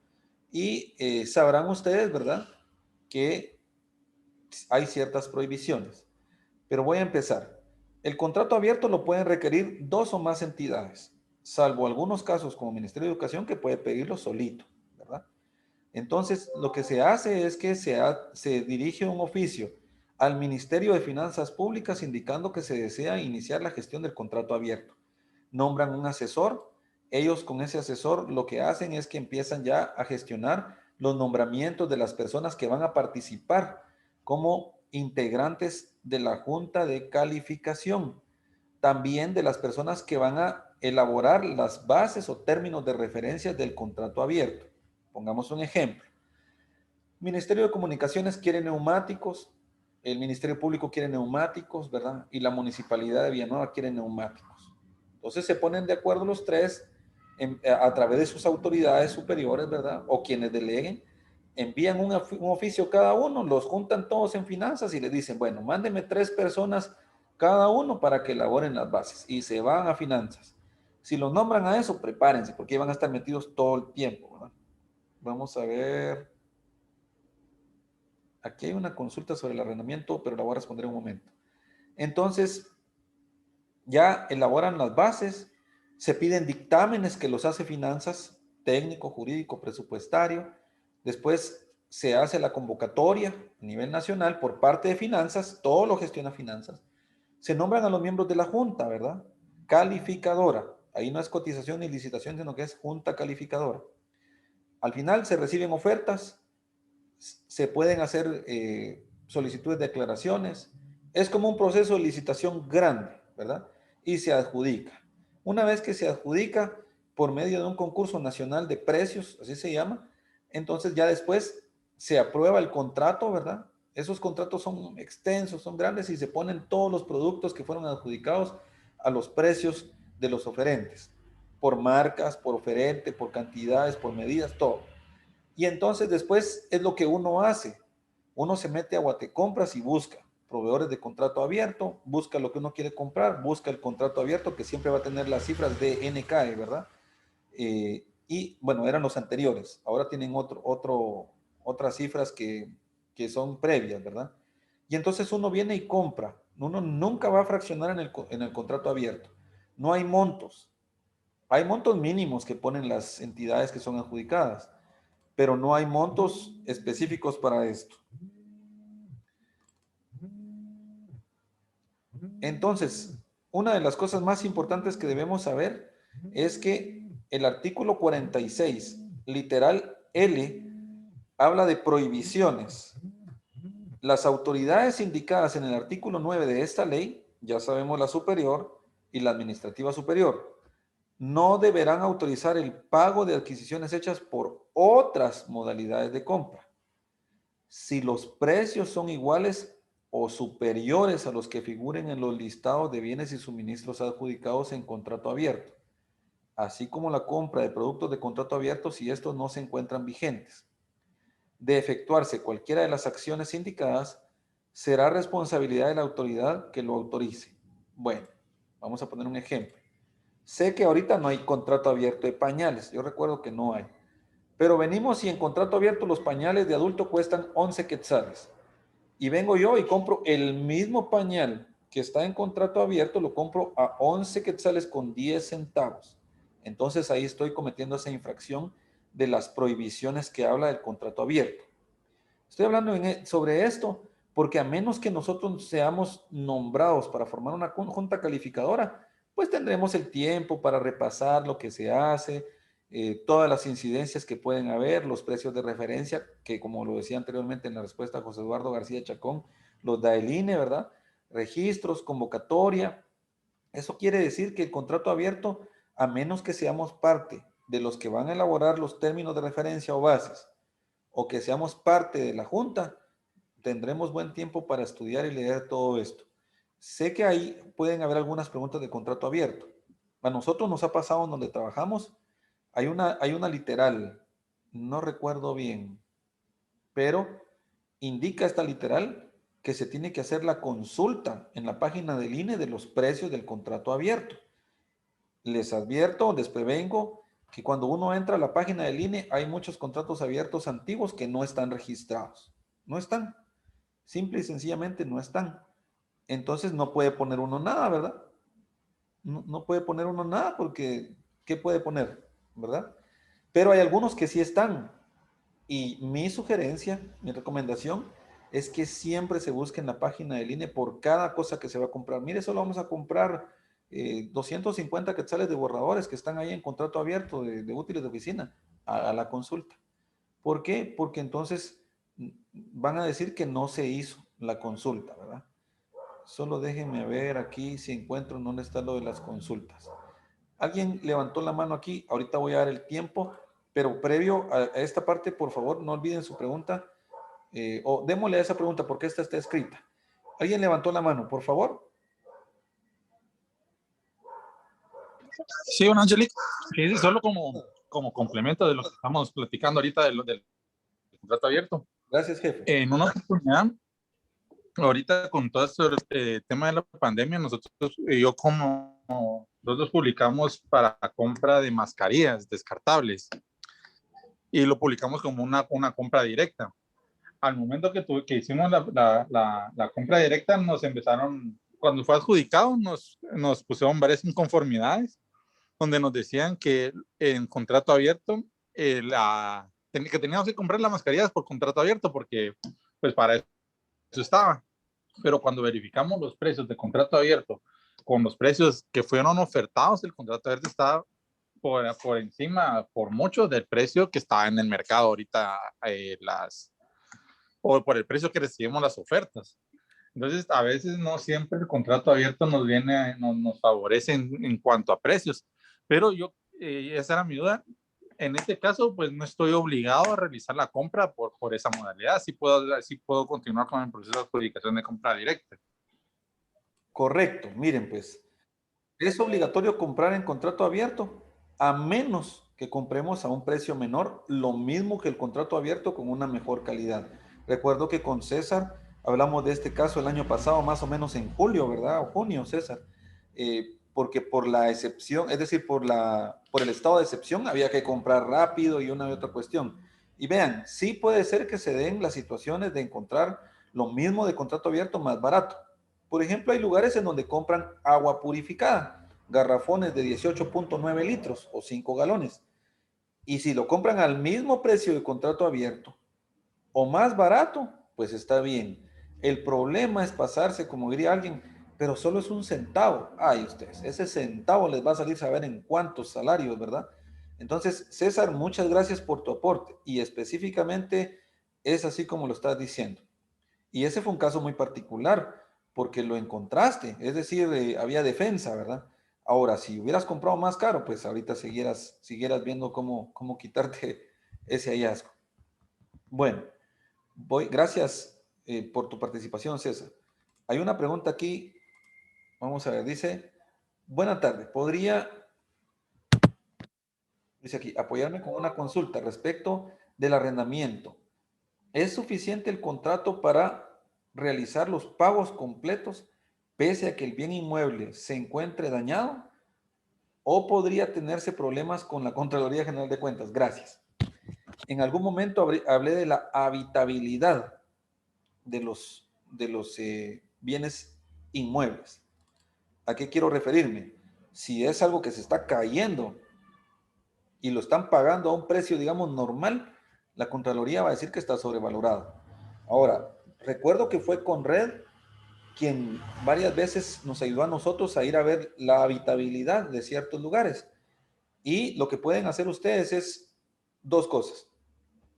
Y sabrán ustedes, ¿verdad?, que hay ciertas prohibiciones. Pero voy a empezar. El contrato abierto lo pueden requerir dos o más entidades, salvo algunos casos como Ministerio de Educación que puede pedirlo solito, ¿verdad? Entonces, lo que se hace es que se dirige un oficio al Ministerio de Finanzas Públicas indicando que se desea iniciar la gestión del contrato abierto. Nombran un asesor. Ellos con ese asesor lo que hacen es que empiezan ya a gestionar los nombramientos de las personas que van a participar como integrantes de la Junta de Calificación. También de las personas que van a elaborar las bases o términos de referencia del contrato abierto. Pongamos un ejemplo. Ministerio de Comunicaciones quiere neumáticos, el Ministerio Público quiere neumáticos, ¿verdad? Y la Municipalidad de Villanueva quiere neumáticos. Entonces se ponen de acuerdo los tres a través de sus autoridades superiores, ¿verdad? O quienes deleguen, envían un oficio cada uno, los juntan todos en finanzas y les dicen, bueno, mándenme 3 personas cada uno para que elaboren las bases y se van a finanzas. Si los nombran a eso, prepárense porque van a estar metidos todo el tiempo, ¿verdad? Vamos a ver. Aquí hay una consulta sobre el arrendamiento, pero la voy a responder en un momento. Entonces, ya elaboran las bases, se piden dictámenes que los hace finanzas, técnico, jurídico, presupuestario. Después se hace la convocatoria a nivel nacional por parte de finanzas, todo lo gestiona finanzas. Se nombran a los miembros de la junta, ¿verdad? Calificadora. Ahí no es cotización ni licitación, sino que es junta calificadora. Al final se reciben ofertas, se pueden hacer solicitudes de declaraciones. Es como un proceso de licitación grande, ¿verdad? Y se adjudica. Una vez que se adjudica por medio de un concurso nacional de precios, así se llama, entonces ya después se aprueba el contrato, ¿verdad? Esos contratos son extensos, son grandes y se ponen todos los productos que fueron adjudicados a los precios de los oferentes, por marcas, por oferente, por cantidades, por medidas, todo. Y entonces después es lo que uno hace. Uno se mete a Guatecompras y busca proveedores de contrato abierto, busca lo que uno quiere comprar, busca el contrato abierto que siempre va a tener las cifras de NCAE, ¿verdad? Y bueno, eran los anteriores. Ahora tienen otras cifras que son previas, ¿verdad? Y entonces uno viene y compra. Uno nunca va a fraccionar en el contrato abierto. No hay montos. Hay montos mínimos que ponen las entidades que son adjudicadas, pero no hay montos específicos para esto. Entonces, una de las cosas más importantes que debemos saber es que el artículo 46, literal L, habla de prohibiciones. Las autoridades indicadas en el artículo 9 de esta ley, ya sabemos la superior y la administrativa superior, no deberán autorizar el pago de adquisiciones hechas por otras modalidades de compra si los precios son iguales o superiores a los que figuren en los listados de bienes y suministros adjudicados en contrato abierto, así como la compra de productos de contrato abierto si estos no se encuentran vigentes. De efectuarse cualquiera de las acciones indicadas, será responsabilidad de la autoridad que lo autorice. Bueno, vamos a poner un ejemplo. Sé que ahorita no hay contrato abierto de pañales, yo recuerdo que no hay. Pero venimos y en contrato abierto los pañales de adulto cuestan 11 quetzales. Y vengo yo y compro el mismo pañal que está en contrato abierto, lo compro a 11 quetzales con 10 centavos. Entonces ahí estoy cometiendo esa infracción de las prohibiciones que habla del contrato abierto. Estoy hablando sobre esto porque a menos que nosotros seamos nombrados para formar una junta calificadora, pues tendremos el tiempo para repasar lo que se hace, todas las incidencias que pueden haber, los precios de referencia, que como lo decía anteriormente en la respuesta a José Eduardo García Chacón, los da el INE, ¿verdad? Registros, convocatoria. Eso quiere decir que el contrato abierto, a menos que seamos parte de los que van a elaborar los términos de referencia o bases, o que seamos parte de la junta, tendremos buen tiempo para estudiar y leer todo esto. Sé que ahí pueden haber algunas preguntas de contrato abierto. A nosotros nos ha pasado en donde trabajamos, hay una literal, no recuerdo bien, pero indica esta literal que se tiene que hacer la consulta en la página del INE de los precios del contrato abierto. Les advierto, les prevengo que cuando uno entra a la página del INE hay muchos contratos abiertos antiguos que no están registrados. No están. Simple y sencillamente no están. Entonces no puede poner uno nada, ¿verdad? No puede poner uno nada porque ¿qué puede poner? ¿Verdad? Pero hay algunos que sí están. Y mi sugerencia, mi recomendación es que siempre se busque en la página del INE por cada cosa que se va a comprar. Mire, solo vamos a comprar 250 quetzales de borradores que están ahí en contrato abierto de útiles de oficina a la consulta. ¿Por qué? Porque entonces van a decir que no se hizo la consulta, ¿verdad? Solo déjenme ver aquí si encuentro dónde está lo de las consultas. Alguien levantó la mano aquí, ahorita voy a dar el tiempo, pero previo a esta parte, por favor, no olviden su pregunta, o démosle a esa pregunta porque esta está escrita. ¿Alguien levantó la mano, por favor? Sí, don Angelic, sí, solo como complemento de lo que estamos platicando ahorita del contrato abierto. Gracias, jefe. En una oportunidad, ahorita con todo este tema de la pandemia, nosotros publicamos para compra de mascarillas descartables y lo publicamos como una compra directa. Al momento que hicimos la compra directa, nos empezaron, cuando fue adjudicado, nos pusieron varias inconformidades, donde nos decían que en contrato abierto, que teníamos que comprar las mascarillas por contrato abierto, porque pues para eso estaba. Pero cuando verificamos los precios de contrato abierto con los precios que fueron ofertados, el contrato abierto estaba por encima, por mucho, del precio que estaba en el mercado ahorita, o por el precio que recibimos las ofertas. Entonces, a veces no siempre el contrato abierto nos favorece en cuanto a precios, pero esa era mi duda. En este caso, pues no estoy obligado a realizar la compra por esa modalidad. Sí puedo continuar con el proceso de adjudicación de compra directa. Correcto, miren pues, es obligatorio comprar en contrato abierto, a menos que compremos a un precio menor, lo mismo que el contrato abierto con una mejor calidad. Recuerdo que con César hablamos de este caso el año pasado, más o menos en julio, ¿verdad? O junio, César. Porque por la excepción, es decir, por el estado de excepción, había que comprar rápido y una y otra cuestión. Y vean, sí puede ser que se den las situaciones de encontrar lo mismo de contrato abierto más barato. Por ejemplo, hay lugares en donde compran agua purificada, garrafones de 18.9 litros o 5 galones. Y si lo compran al mismo precio de contrato abierto o más barato, pues está bien. El problema es pasarse, como diría alguien, pero solo es un centavo. Ay, ustedes, ese centavo les va a salir saber en cuántos salarios, ¿verdad? Entonces, César, muchas gracias por tu aporte. Y específicamente es así como lo estás diciendo. Y ese fue un caso muy particular, porque lo encontraste, es decir, había defensa, ¿verdad? Ahora, si hubieras comprado más caro, pues ahorita siguieras viendo cómo quitarte ese hallazgo. Bueno, gracias por tu participación, César. Hay una pregunta aquí, vamos a ver, dice, buena tarde, dice aquí, apoyarme con una consulta respecto del arrendamiento. ¿Es suficiente el contrato para realizar los pagos completos pese a que el bien inmueble se encuentre dañado? ¿O podría tenerse problemas con la Contraloría General de Cuentas? Gracias. En algún momento hablé de la habitabilidad de los bienes inmuebles. ¿A qué quiero referirme? Si es algo que se está cayendo y lo están pagando a un precio, digamos, normal, la Contraloría va a decir que está sobrevalorado. Ahora, recuerdo que fue Conred quien varias veces nos ayudó a nosotros a ir a ver la habitabilidad de ciertos lugares. Y lo que pueden hacer ustedes es dos cosas.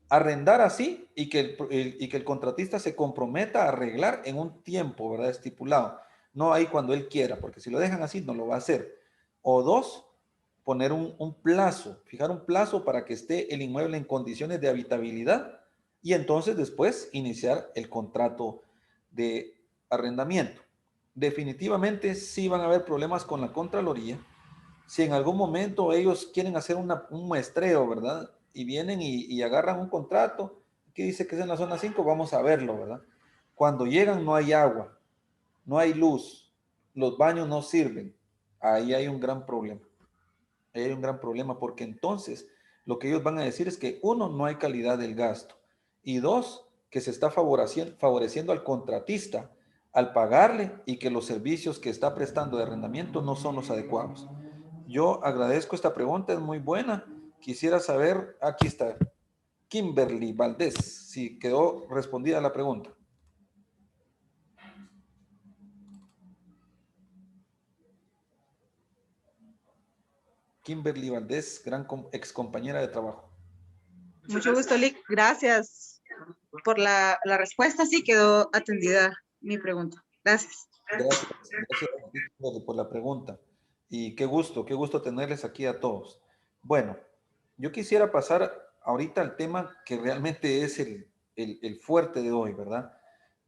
Arrendar así y que el contratista se comprometa a arreglar en un tiempo, ¿verdad? Estipulado. No ahí cuando él quiera, porque si lo dejan así no lo va a hacer. O dos, poner un plazo, fijar un plazo para que esté el inmueble en condiciones de habitabilidad y entonces después iniciar el contrato de arrendamiento. Definitivamente sí van a haber problemas con la Contraloría. Si en algún momento ellos quieren hacer un muestreo, ¿verdad? Y vienen y agarran un contrato que dice que es en la zona 5, vamos a verlo, ¿verdad? Cuando llegan no hay agua, no hay luz, los baños no sirven. Ahí hay un gran problema. Ahí hay un gran problema porque entonces lo que ellos van a decir es que uno, no hay calidad del gasto y dos, que se está favoreciendo al contratista al pagarle y que los servicios que está prestando de arrendamiento no son los adecuados. Yo agradezco esta pregunta, es muy buena. Quisiera saber, aquí está, Kimberly Valdés, si quedó respondida la pregunta. Kimberly Valdés, gran ex compañera de trabajo. Mucho gusto, Lick. Gracias por la respuesta. Sí, quedó atendida mi pregunta. Gracias. Gracias por la pregunta. Y qué gusto tenerles aquí a todos. Bueno, yo quisiera pasar ahorita al tema que realmente es el fuerte de hoy, ¿verdad?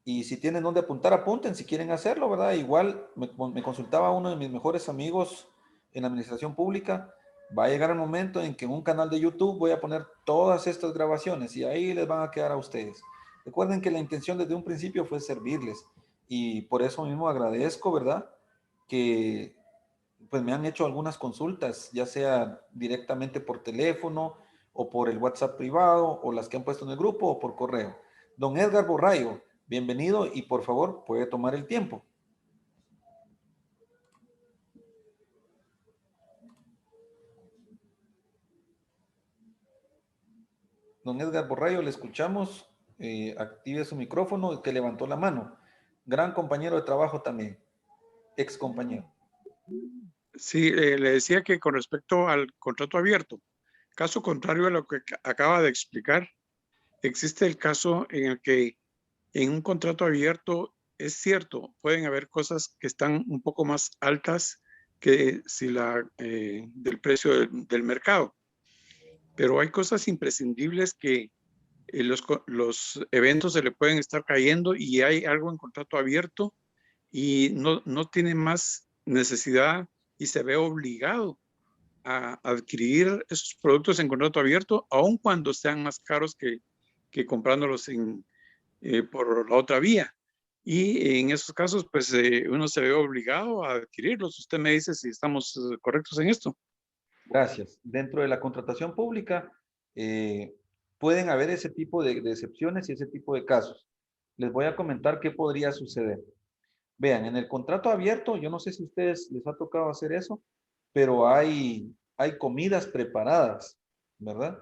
Y si tienen dónde apuntar, apunten si quieren hacerlo, ¿verdad? Igual me consultaba uno de mis mejores amigos en la administración pública. Va a llegar el momento en que en un canal de YouTube voy a poner todas estas grabaciones y ahí les van a quedar a ustedes. Recuerden que la intención desde un principio fue servirles y por eso mismo agradezco, ¿verdad? Que pues me han hecho algunas consultas, ya sea directamente por teléfono o por el WhatsApp privado o las que han puesto en el grupo o por correo. Don Edgar Borrayo, bienvenido y por favor puede tomar el tiempo. Don Edgar Borrayo, le escuchamos. Active su micrófono, que levantó la mano. Gran compañero de trabajo también, ex compañero. Sí, le decía que con respecto al contrato abierto, caso contrario a lo que acaba de explicar, existe el caso en el que en un contrato abierto es cierto, pueden haber cosas que están un poco más altas que si del precio del mercado, pero hay cosas imprescindibles que los eventos se le pueden estar cayendo y hay algo en contrato abierto y no tiene más necesidad y se ve obligado a adquirir esos productos en contrato abierto, aun cuando sean más caros que comprándolos por la otra vía. Y en esos casos, pues uno se ve obligado a adquirirlos. Usted me dice si estamos correctos en esto. Gracias. Dentro de la contratación pública pueden haber ese tipo de excepciones y ese tipo de casos. Les voy a comentar qué podría suceder. Vean, en el contrato abierto, yo no sé si a ustedes les ha tocado hacer eso, pero hay comidas preparadas, ¿verdad?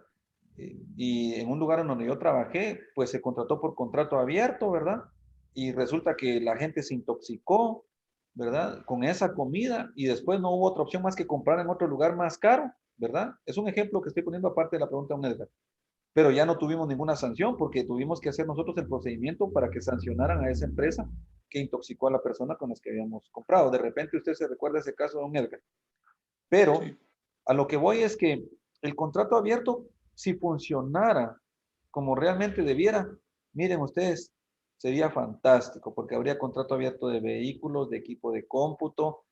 Y en un lugar en donde yo trabajé, pues se contrató por contrato abierto, ¿verdad? Y resulta que la gente se intoxicó, ¿verdad? Con esa comida y después no hubo otra opción más que comprar en otro lugar más caro, ¿verdad? Es un ejemplo que estoy poniendo aparte de la pregunta de un Edgar. Pero ya no tuvimos ninguna sanción porque tuvimos que hacer nosotros el procedimiento para que sancionaran a esa empresa que intoxicó a la persona con las que habíamos comprado. De repente usted se recuerda ese caso de don Edgar. Pero sí, a lo que voy es que el contrato abierto, si funcionara como realmente debiera, miren ustedes, sería fantástico porque habría contrato abierto de vehículos, de equipo de cómputo,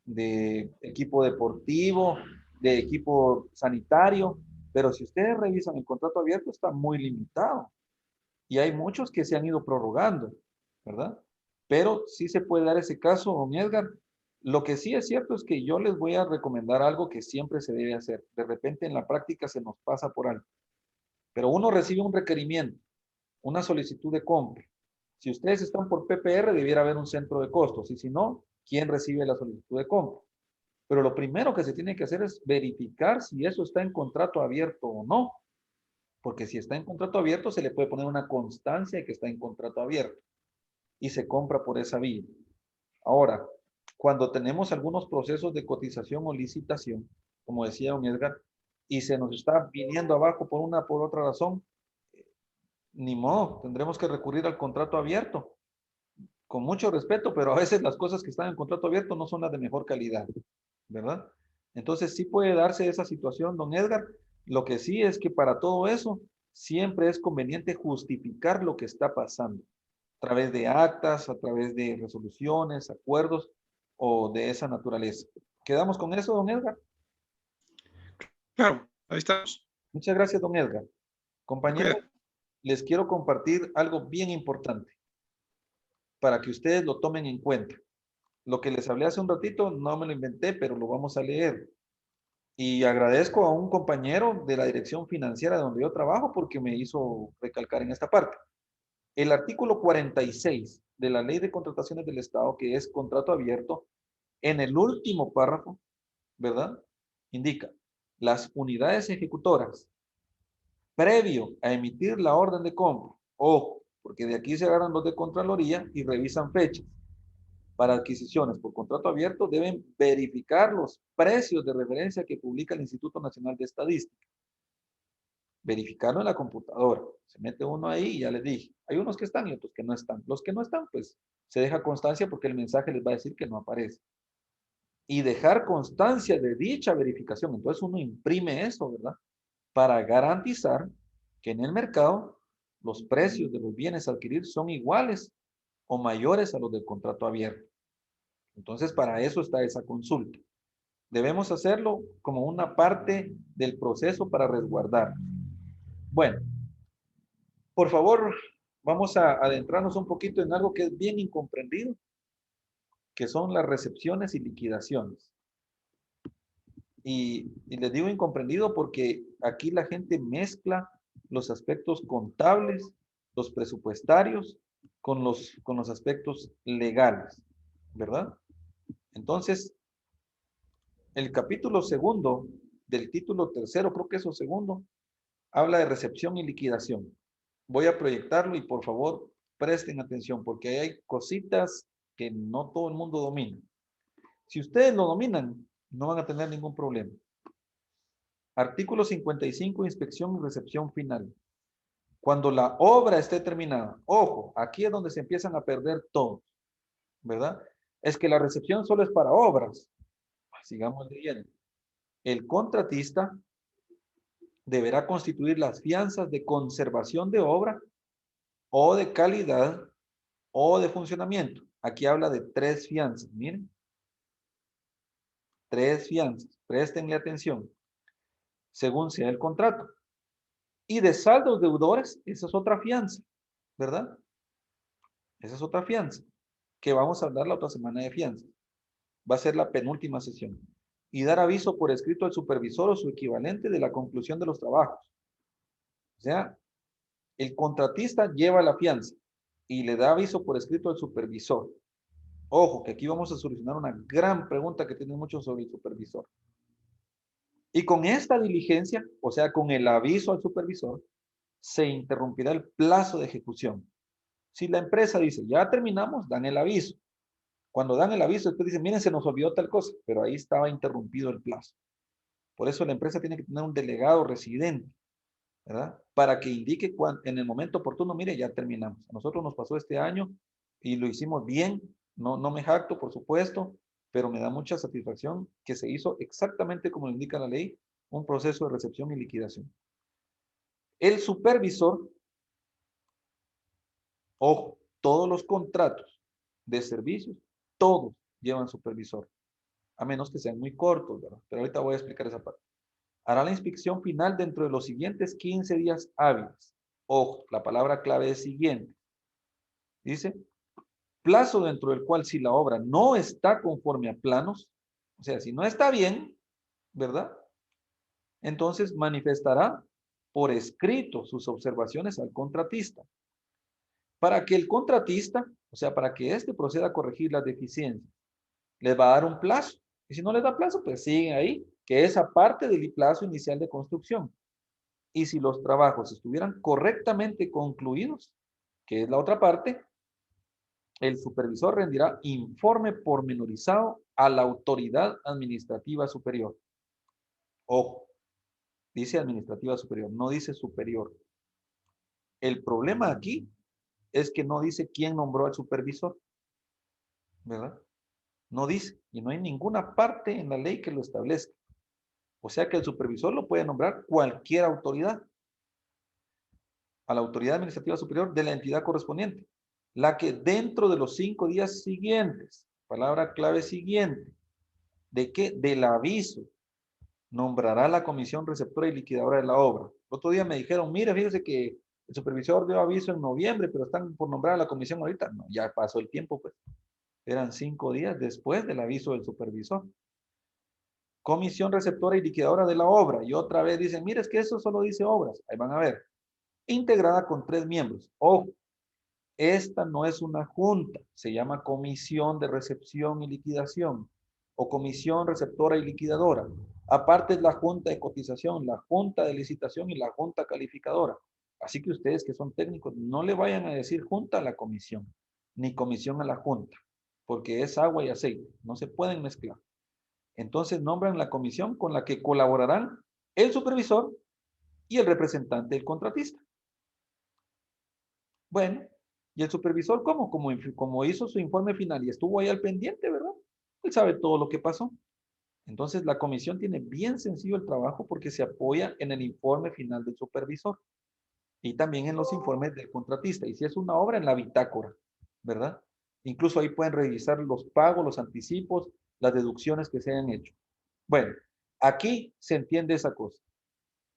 de equipo deportivo, de equipo sanitario, pero si ustedes revisan el contrato abierto está muy limitado y hay muchos que se han ido prorrogando, ¿verdad? Pero sí se puede dar ese caso, don Edgar. Lo que sí es cierto es que yo les voy a recomendar algo que siempre se debe hacer. De repente en la práctica se nos pasa por algo. Pero uno recibe un requerimiento, una solicitud de compra. Si ustedes están por PPR, debiera haber un centro de costos. Y si no, ¿quién recibe la solicitud de compra? Pero lo primero que se tiene que hacer es verificar si eso está en contrato abierto o no. Porque si está en contrato abierto, se le puede poner una constancia de que está en contrato abierto. Y se compra por esa vía. Ahora, cuando tenemos algunos procesos de cotización o licitación, como decía don Edgar, y se nos está viniendo abajo por una por otra razón, ni modo, tendremos que recurrir al contrato abierto. Con mucho respeto, pero a veces las cosas que están en contrato abierto no son las de mejor calidad, ¿verdad? Entonces sí puede darse esa situación, don Edgar. Lo que sí es que para todo eso siempre es conveniente justificar lo que está pasando a través de actas, a través de resoluciones, acuerdos o de esa naturaleza. ¿Quedamos con eso, don Edgar? Claro, ahí estamos. Muchas gracias, don Edgar. Compañeros, Cuídate. les quiero compartir algo bien importante para que ustedes lo tomen en cuenta. Lo que les hablé hace un ratito no me lo inventé, pero lo vamos a leer. Y agradezco a un compañero de la dirección financiera donde yo trabajo porque me hizo recalcar en esta parte. El artículo 46 de la Ley de Contrataciones del Estado, que es contrato abierto, en el último párrafo, ¿verdad? Indica, las unidades ejecutoras, previo a emitir la orden de compra, ojo, porque de aquí se agarran los de Contraloría y revisan fechas. Para adquisiciones por contrato abierto deben verificar los precios de referencia que publica el Instituto Nacional de Estadística. Verificarlo en la computadora. Se mete uno ahí y ya les dije. Hay unos que están y otros que no están. Los que no están, pues se deja constancia porque el mensaje les va a decir que no aparece. Y dejar constancia de dicha verificación. Entonces uno imprime eso, ¿verdad? Para garantizar que en el mercado los precios de los bienes a adquirir son iguales o mayores a los del contrato abierto. Entonces, para eso está esa consulta. Debemos hacerlo como una parte del proceso para resguardar. Bueno, por favor, vamos a adentrarnos un poquito en algo que es bien incomprendido, que son las recepciones y liquidaciones. Y les digo incomprendido porque aquí la gente mezcla los aspectos contables, los presupuestarios, con los aspectos legales, ¿verdad? Entonces, el capítulo segundo del título tercero, creo que es el segundo, habla de recepción y liquidación. Voy a proyectarlo y por favor presten atención porque hay cositas que no todo el mundo domina. Si ustedes lo dominan, no van a tener ningún problema. Artículo 55, inspección y recepción final. Cuando la obra esté terminada, ojo, aquí es donde se empiezan a perder todos, ¿verdad? Es que la recepción solo es para obras. Sigamos leyendo. El contratista deberá constituir las fianzas de conservación de obra o de calidad o de funcionamiento. Aquí habla de 3 fianzas, miren. 3 fianzas, préstenle atención, según sea el contrato. Y de saldos deudores, esa es otra fianza, ¿verdad? Esa es otra fianza, que vamos a hablar la otra semana de fianza. Va a ser la penúltima sesión. Y dar aviso por escrito al supervisor o su equivalente de la conclusión de los trabajos. O sea, el contratista lleva la fianza y le da aviso por escrito al supervisor. Ojo, que aquí vamos a solucionar una gran pregunta que tienen muchos sobre el supervisor. Y con esta diligencia, o sea, con el aviso al supervisor, se interrumpirá el plazo de ejecución. Si la empresa dice, ya terminamos, dan el aviso. Cuando dan el aviso, después dicen, miren, se nos olvidó tal cosa, pero ahí estaba interrumpido el plazo. Por eso la empresa tiene que tener un delegado residente, ¿verdad? Para que indique en el momento oportuno, mire, ya terminamos. A nosotros nos pasó este año y lo hicimos bien. No me jacto, por supuesto, pero me da mucha satisfacción que se hizo exactamente como lo indica la ley, un proceso de recepción y liquidación. El supervisor, ojo, todos los contratos de servicios, todos llevan supervisor, a menos que sean muy cortos, ¿verdad? Pero ahorita voy a explicar esa parte. Hará la inspección final dentro de los siguientes 15 días hábiles. Ojo, la palabra clave es siguiente. Dice, plazo dentro del cual si la obra no está conforme a planos, o sea, si no está bien, ¿verdad? Entonces manifestará por escrito sus observaciones al contratista. Para que el contratista, o sea, para que éste proceda a corregir las deficiencias, les va a dar un plazo. Y si no les da plazo, pues siguen ahí, que es aparte del plazo inicial de construcción. Y si los trabajos estuvieran correctamente concluidos, que es la otra parte, el supervisor rendirá informe pormenorizado a la autoridad administrativa superior. Ojo, dice administrativa superior, no dice superior. El problema aquí es que no dice quién nombró al supervisor, ¿verdad? No dice, y no hay ninguna parte en la ley que lo establezca. O sea que el supervisor lo puede nombrar cualquier autoridad. a la autoridad administrativa superior de la entidad correspondiente, la que dentro de los 5 días siguientes, palabra clave siguiente, ¿de qué? Del aviso, nombrará la comisión receptora y liquidadora de la obra. El otro día me dijeron, mire, fíjese que el supervisor dio aviso en noviembre, pero están por nombrar a la comisión ahorita. No, ya pasó el tiempo, pues. Eran 5 días después del aviso del supervisor. Comisión receptora y liquidadora de la obra. Y otra vez dicen, mire, es que eso solo dice obras. Ahí van a ver. Integrada con 3 miembros. Ojo, esta no es una junta. Se llama comisión de recepción y liquidación. O comisión receptora y liquidadora. Aparte es la junta de cotización, la junta de licitación y la junta calificadora. Así que ustedes que son técnicos, no le vayan a decir junta a la comisión, ni comisión a la junta, porque es agua y aceite. No se pueden mezclar. Entonces nombran la comisión con la que colaborarán el supervisor y el representante del contratista. Bueno, ¿y el supervisor cómo? Como hizo su informe final y estuvo ahí al pendiente, ¿verdad? Él sabe todo lo que pasó. Entonces la comisión tiene bien sencillo el trabajo porque se apoya en el informe final del supervisor y también en los informes del contratista. Y si es una obra, en la bitácora, ¿verdad? Incluso ahí pueden revisar los pagos, los anticipos, las deducciones que se hayan hecho. Bueno, aquí se entiende esa cosa.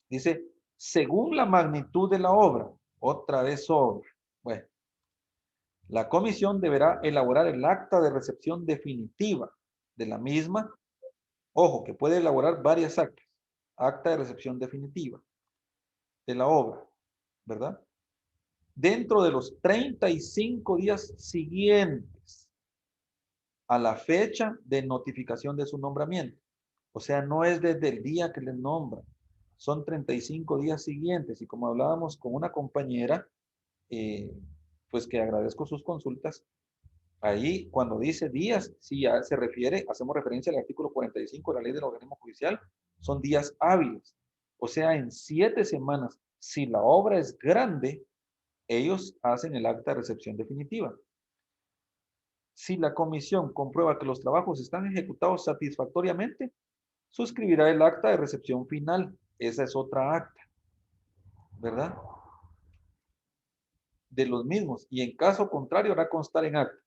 Dice, según la magnitud de la obra, otra vez obra. Bueno, la comisión deberá elaborar el acta de recepción definitiva de la misma. Ojo, que puede elaborar varias actas. Acta de recepción definitiva de la obra, ¿verdad? Dentro de los 35 días siguientes a la fecha de notificación de su nombramiento. O sea, no es desde el día que le nombran, son 35 días siguientes. Y como hablábamos con una compañera, pues que agradezco sus consultas, ahí cuando dice días, sí ya se refiere, hacemos referencia al artículo 45 de la ley del organismo judicial, son días hábiles. O sea, en 7 semanas, si la obra es grande, ellos hacen el acta de recepción definitiva. Si la comisión comprueba que los trabajos están ejecutados satisfactoriamente, suscribirá el acta de recepción final. Esa es otra acta, ¿verdad? De los mismos. Y en caso contrario, hará constar en acta.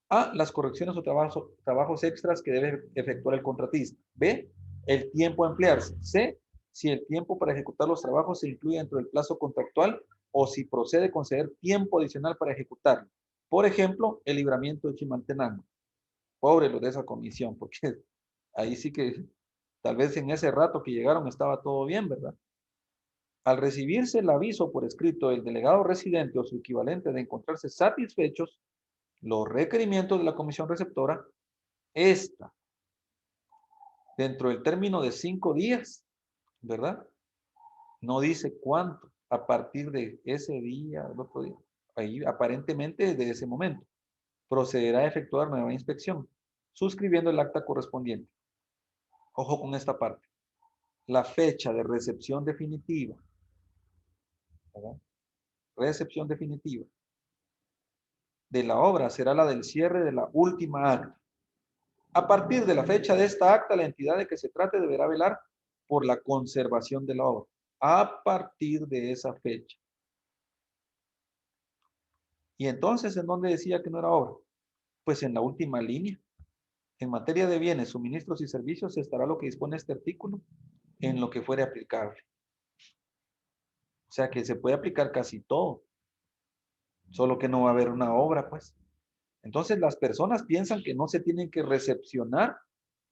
A, las correcciones o trabajos extras que debe efectuar el contratista. B, el tiempo a emplearse. C, si el tiempo para ejecutar los trabajos se incluye dentro del plazo contractual o si procede conceder tiempo adicional para ejecutarlo. Por ejemplo, el libramiento de Chimaltenango. Pobre los de esa comisión, porque ahí sí que tal vez en ese rato que llegaron estaba todo bien, ¿verdad? Al recibirse el aviso por escrito del delegado residente o su equivalente de encontrarse satisfechos los requerimientos de la comisión receptora, esta, dentro del término de 5 días, ¿verdad? No dice cuánto, a partir de ese día, el otro día, ahí aparentemente desde ese momento, procederá a efectuar nueva inspección, suscribiendo el acta correspondiente. Ojo con esta parte. La fecha de recepción definitiva, ¿verdad? Recepción definitiva de la obra será la del cierre de la última acta. A partir de la fecha de esta acta, la entidad de que se trate deberá velar por la conservación de la obra. A partir de esa fecha. Y entonces, ¿en dónde decía que no era obra? Pues en la última línea. En materia de bienes, suministros y servicios estará lo que dispone este artículo en lo que fuere aplicable. O sea que se puede aplicar casi todo. Solo que no va a haber una obra, pues. Entonces las personas piensan que no se tienen que recepcionar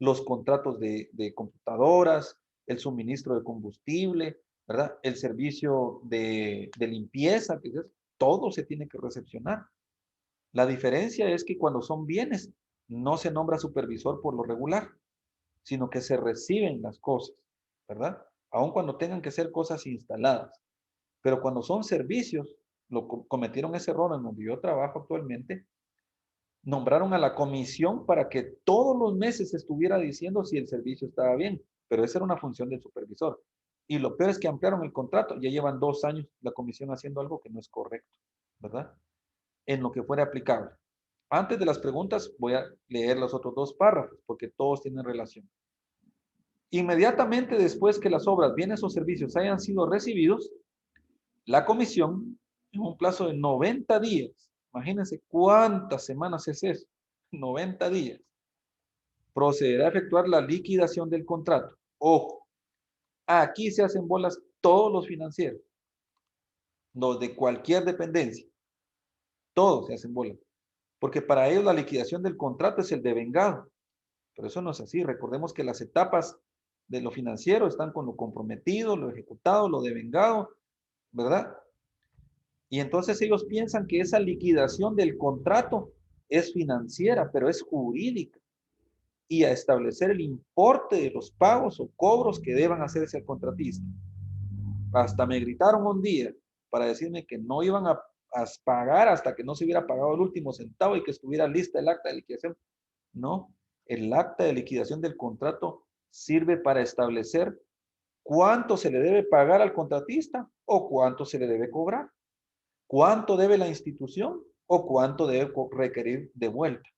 los contratos de computadoras, el suministro de combustible, ¿verdad? El servicio de limpieza, que es, todo se tiene que recepcionar. La diferencia es que cuando son bienes, no se nombra supervisor por lo regular, sino que se reciben las cosas, ¿verdad? Aun cuando tengan que ser cosas instaladas. Pero cuando son servicios, cometieron ese error en donde yo trabajo actualmente, nombraron a la comisión para que todos los meses estuviera diciendo si el servicio estaba bien, pero esa era una función del supervisor. Y lo peor es que ampliaron el contrato, ya llevan 2 años la comisión haciendo algo que no es correcto, ¿verdad? En lo que fuera aplicable. Antes de las preguntas voy a leer los otros 2 párrafos, porque todos tienen relación. Inmediatamente después que las obras, bienes o servicios hayan sido recibidos, la comisión en un plazo de 90 días, imagínense cuántas semanas es eso, 90 días, procederá a efectuar la liquidación del contrato. Ojo, aquí se hacen bolas todos los financieros, los de cualquier dependencia, todos se hacen bolas, porque para ellos la liquidación del contrato es el devengado, pero eso no es así. Recordemos que las etapas de lo financiero están con lo comprometido, lo ejecutado, lo devengado, ¿verdad? Y entonces ellos piensan que esa liquidación del contrato es financiera, pero es jurídica. Y a establecer el importe de los pagos o cobros que deban hacerse al contratista. Hasta me gritaron un día para decirme que no iban a pagar hasta que no se hubiera pagado el último centavo y que estuviera lista el acta de liquidación. No, el acta de liquidación del contrato sirve para establecer cuánto se le debe pagar al contratista o cuánto se le debe cobrar, cuánto debe la institución o cuánto debe requerir de vuelta.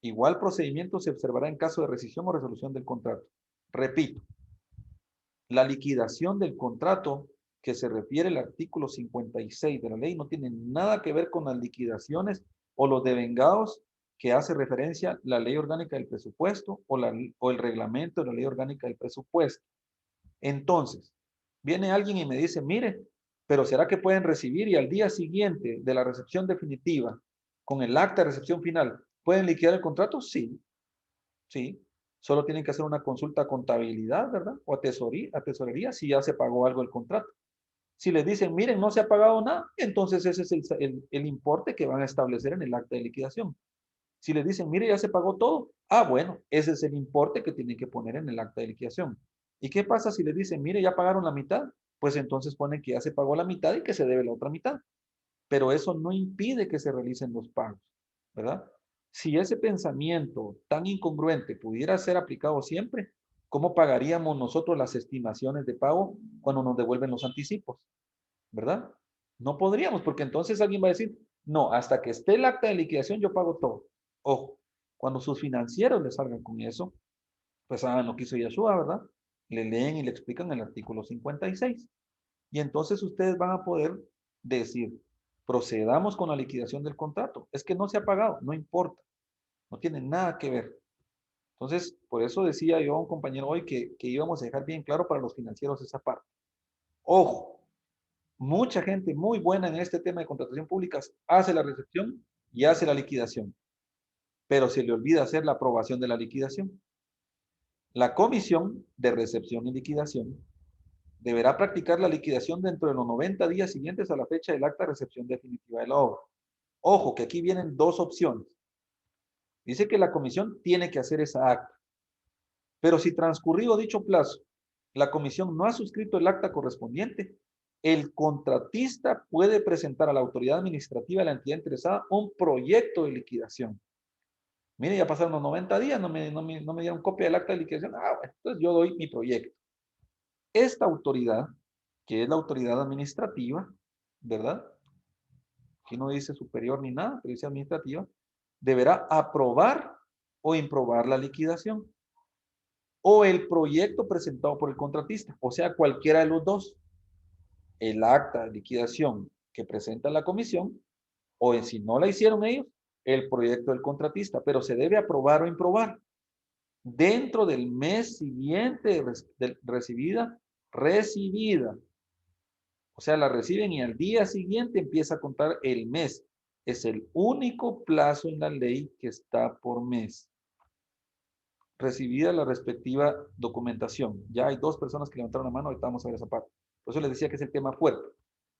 Igual procedimiento se observará en caso de rescisión o resolución del contrato. Repito, la liquidación del contrato que se refiere al artículo 56 de la ley no tiene nada que ver con las liquidaciones o los devengados que hace referencia la ley orgánica del presupuesto o el reglamento de la ley orgánica del presupuesto. Entonces, viene alguien y me dice, mire, pero ¿será que pueden recibir y al día siguiente de la recepción definitiva, con el acta de recepción final, pueden liquidar el contrato? Sí, sí. Solo tienen que hacer una consulta a contabilidad, ¿verdad? O a tesorería si ya se pagó algo el contrato. Si les dicen, miren, no se ha pagado nada, entonces ese es el importe que van a establecer en el acta de liquidación. Si les dicen, mire, ya se pagó todo, bueno, ese es el importe que tienen que poner en el acta de liquidación. ¿Y qué pasa si les dicen, mire, ya pagaron la mitad? Pues entonces ponen que ya se pagó la mitad y que se debe la otra mitad. Pero eso no impide que se realicen los pagos, ¿verdad? Si ese pensamiento tan incongruente pudiera ser aplicado siempre, ¿cómo pagaríamos nosotros las estimaciones de pago cuando nos devuelven los anticipos? ¿Verdad? No podríamos, porque entonces alguien va a decir, no, hasta que esté el acta de liquidación yo pago todo. Ojo, cuando sus financieros le salgan con eso, pues hagan lo que hizo Yeshua, ¿verdad? Le leen y le explican el artículo 56. Y entonces ustedes van a poder decir, procedamos con la liquidación del contrato. Es que no se ha pagado, no importa. No tiene nada que ver. Entonces, por eso decía yo a un compañero hoy que íbamos a dejar bien claro para los financieros esa parte. Ojo, mucha gente muy buena en este tema de contratación pública hace la recepción y hace la liquidación, pero se le olvida hacer la aprobación de la liquidación. La comisión de recepción y liquidación deberá practicar la liquidación dentro de los 90 días siguientes a la fecha del acta de recepción definitiva de la obra. Ojo, que aquí vienen dos opciones. Dice que la comisión tiene que hacer esa acta, pero si transcurrido dicho plazo, la comisión no ha suscrito el acta correspondiente, el contratista puede presentar a la autoridad administrativa de la entidad interesada un proyecto de liquidación. Mire, ya pasaron los 90 días, no me dieron copia del acta de liquidación. Bueno, entonces yo doy mi proyecto. Esta autoridad, que es la autoridad administrativa, ¿verdad? Aquí no dice superior ni nada, pero dice administrativa, deberá aprobar o improbar la liquidación o el proyecto presentado por el contratista, o sea, cualquiera de los dos. El acta de liquidación que presenta la comisión, o si no la hicieron ellos, el proyecto del contratista, pero se debe aprobar o improbar dentro del mes siguiente de recibida. O sea, la reciben y al día siguiente empieza a contar el mes. Es el único plazo en la ley que está por mes. Recibida la respectiva documentación. Ya hay dos personas que levantaron la mano, ahorita vamos a ver esa parte. Por eso les decía que es el tema fuerte.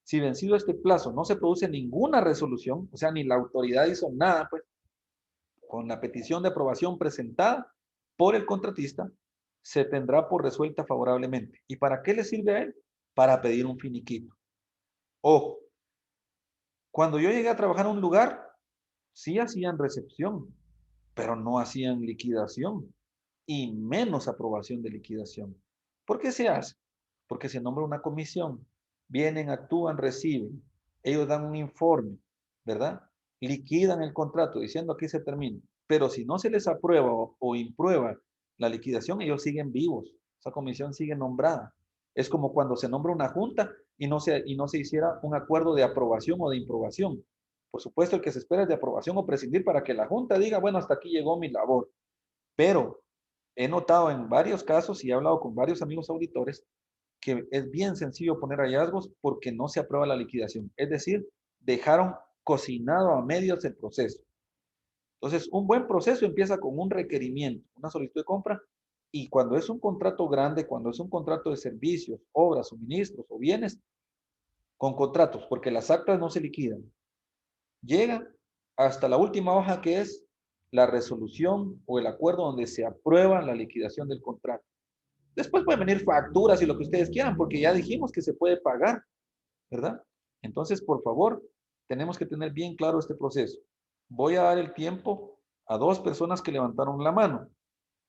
Si vencido este plazo no se produce ninguna resolución, o sea, ni la autoridad hizo nada, pues, con la petición de aprobación presentada por el contratista, se tendrá por resuelta favorablemente. ¿Y para qué le sirve a él? Para pedir un finiquito. Ojo, cuando yo llegué a trabajar en un lugar, sí hacían recepción, pero no hacían liquidación y menos aprobación de liquidación. ¿Por qué se hace? Porque se nombra una comisión. Vienen, actúan, reciben. Ellos dan un informe, ¿verdad? Liquidan el contrato diciendo aquí se termina. Pero si no se les aprueba o imprueba la liquidación, ellos siguen vivos. Esa comisión sigue nombrada. Es como cuando se nombra una junta y no se hiciera un acuerdo de aprobación o de improbación. Por supuesto, el que se espera es de aprobación o prescindir para que la Junta diga, bueno, hasta aquí llegó mi labor. Pero he notado en varios casos y he hablado con varios amigos auditores que es bien sencillo poner hallazgos porque no se aprueba la liquidación. Es decir, dejaron cocinado a medias el proceso. Entonces, un buen proceso empieza con un requerimiento, una solicitud de compra, y cuando es un contrato grande, cuando es un contrato de servicios, obras, suministros o bienes, con contratos, porque las actas no se liquidan, llega hasta la última hoja que es la resolución o el acuerdo donde se aprueba la liquidación del contrato. Después pueden venir facturas y lo que ustedes quieran, porque ya dijimos que se puede pagar, ¿verdad? Entonces, por favor, tenemos que tener bien claro este proceso. Voy a dar el tiempo a 2 personas que levantaron la mano.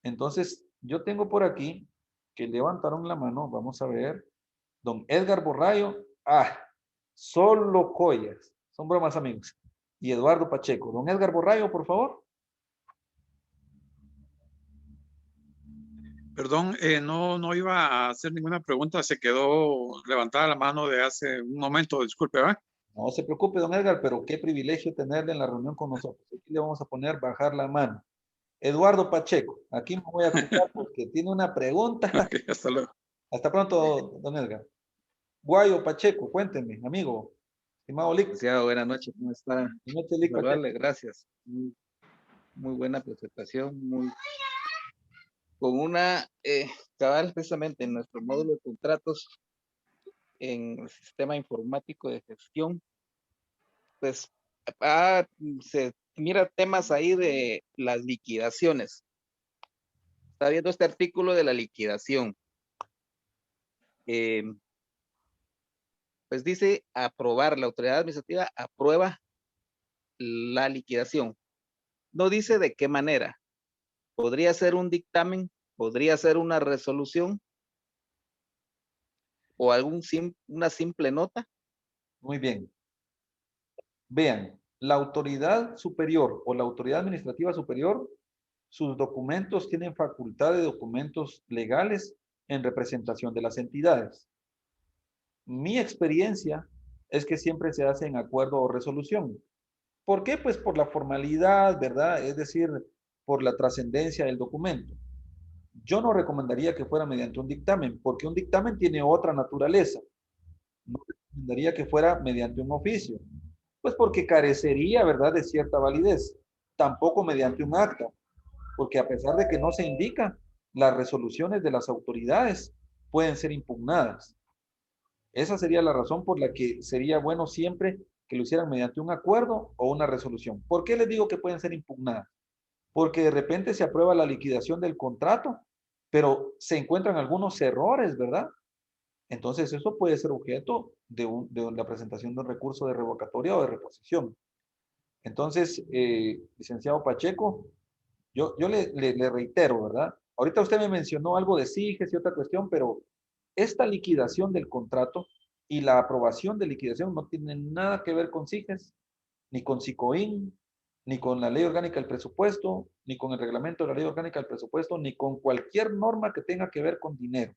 Entonces, yo tengo por aquí que levantaron la mano, vamos a ver, don Edgar Borrayo, solo collas, son bromas amigos, y Eduardo Pacheco. Don Edgar Borrayo, por favor. Perdón, no iba a hacer ninguna pregunta, se quedó levantada la mano de hace un momento, disculpe, ¿verdad? No se preocupe, don Edgar, pero qué privilegio tenerle en la reunión con nosotros. Aquí le vamos a poner bajar la mano. Eduardo Pacheco, aquí me voy a ocupar porque tiene una pregunta. Ok, hasta luego. Hasta pronto, don Edgar. Guayo Pacheco, cuénteme, amigo. Estimado Lic. Licenciado, buenas noches, ¿cómo está? Buenas noches, Lic Pacheco. Saludarle, gracias. Muy buena presentación, con una cabal precisamente en nuestro módulo de contratos en el sistema informático de gestión, pues se mira temas ahí de las liquidaciones. Está viendo este artículo de la liquidación. Pues dice aprobar, la autoridad administrativa aprueba la liquidación. No dice de qué manera. Podría ser un dictamen, podría ser una resolución o una simple nota. Muy bien. Vean, la autoridad superior o la autoridad administrativa superior, sus documentos tienen facultad de documentos legales en representación de las entidades. Mi experiencia es que siempre se hace en acuerdo o resolución. ¿Por qué? Pues por la formalidad, ¿verdad? Es decir, por la trascendencia del documento. Yo no recomendaría que fuera mediante un dictamen, porque un dictamen tiene otra naturaleza. No recomendaría que fuera mediante un oficio, pues porque carecería, ¿verdad?, de cierta validez. Tampoco mediante un acta, porque a pesar de que no se indica, las resoluciones de las autoridades pueden ser impugnadas. Esa sería la razón por la que sería bueno siempre que lo hicieran mediante un acuerdo o una resolución. ¿Por qué les digo que pueden ser impugnadas? Porque de repente se aprueba la liquidación del contrato, pero se encuentran algunos errores, ¿verdad? Entonces eso puede ser objeto de la presentación de un recurso de revocatoria o de reposición. Entonces, licenciado Pacheco, yo le reitero, ¿verdad? Ahorita usted me mencionó algo de SIGES y otra cuestión, pero esta liquidación del contrato y la aprobación de liquidación no tienen nada que ver con SIGES, ni con SICOIN, ni con la ley orgánica del presupuesto, ni con el reglamento de la ley orgánica del presupuesto, ni con cualquier norma que tenga que ver con dinero.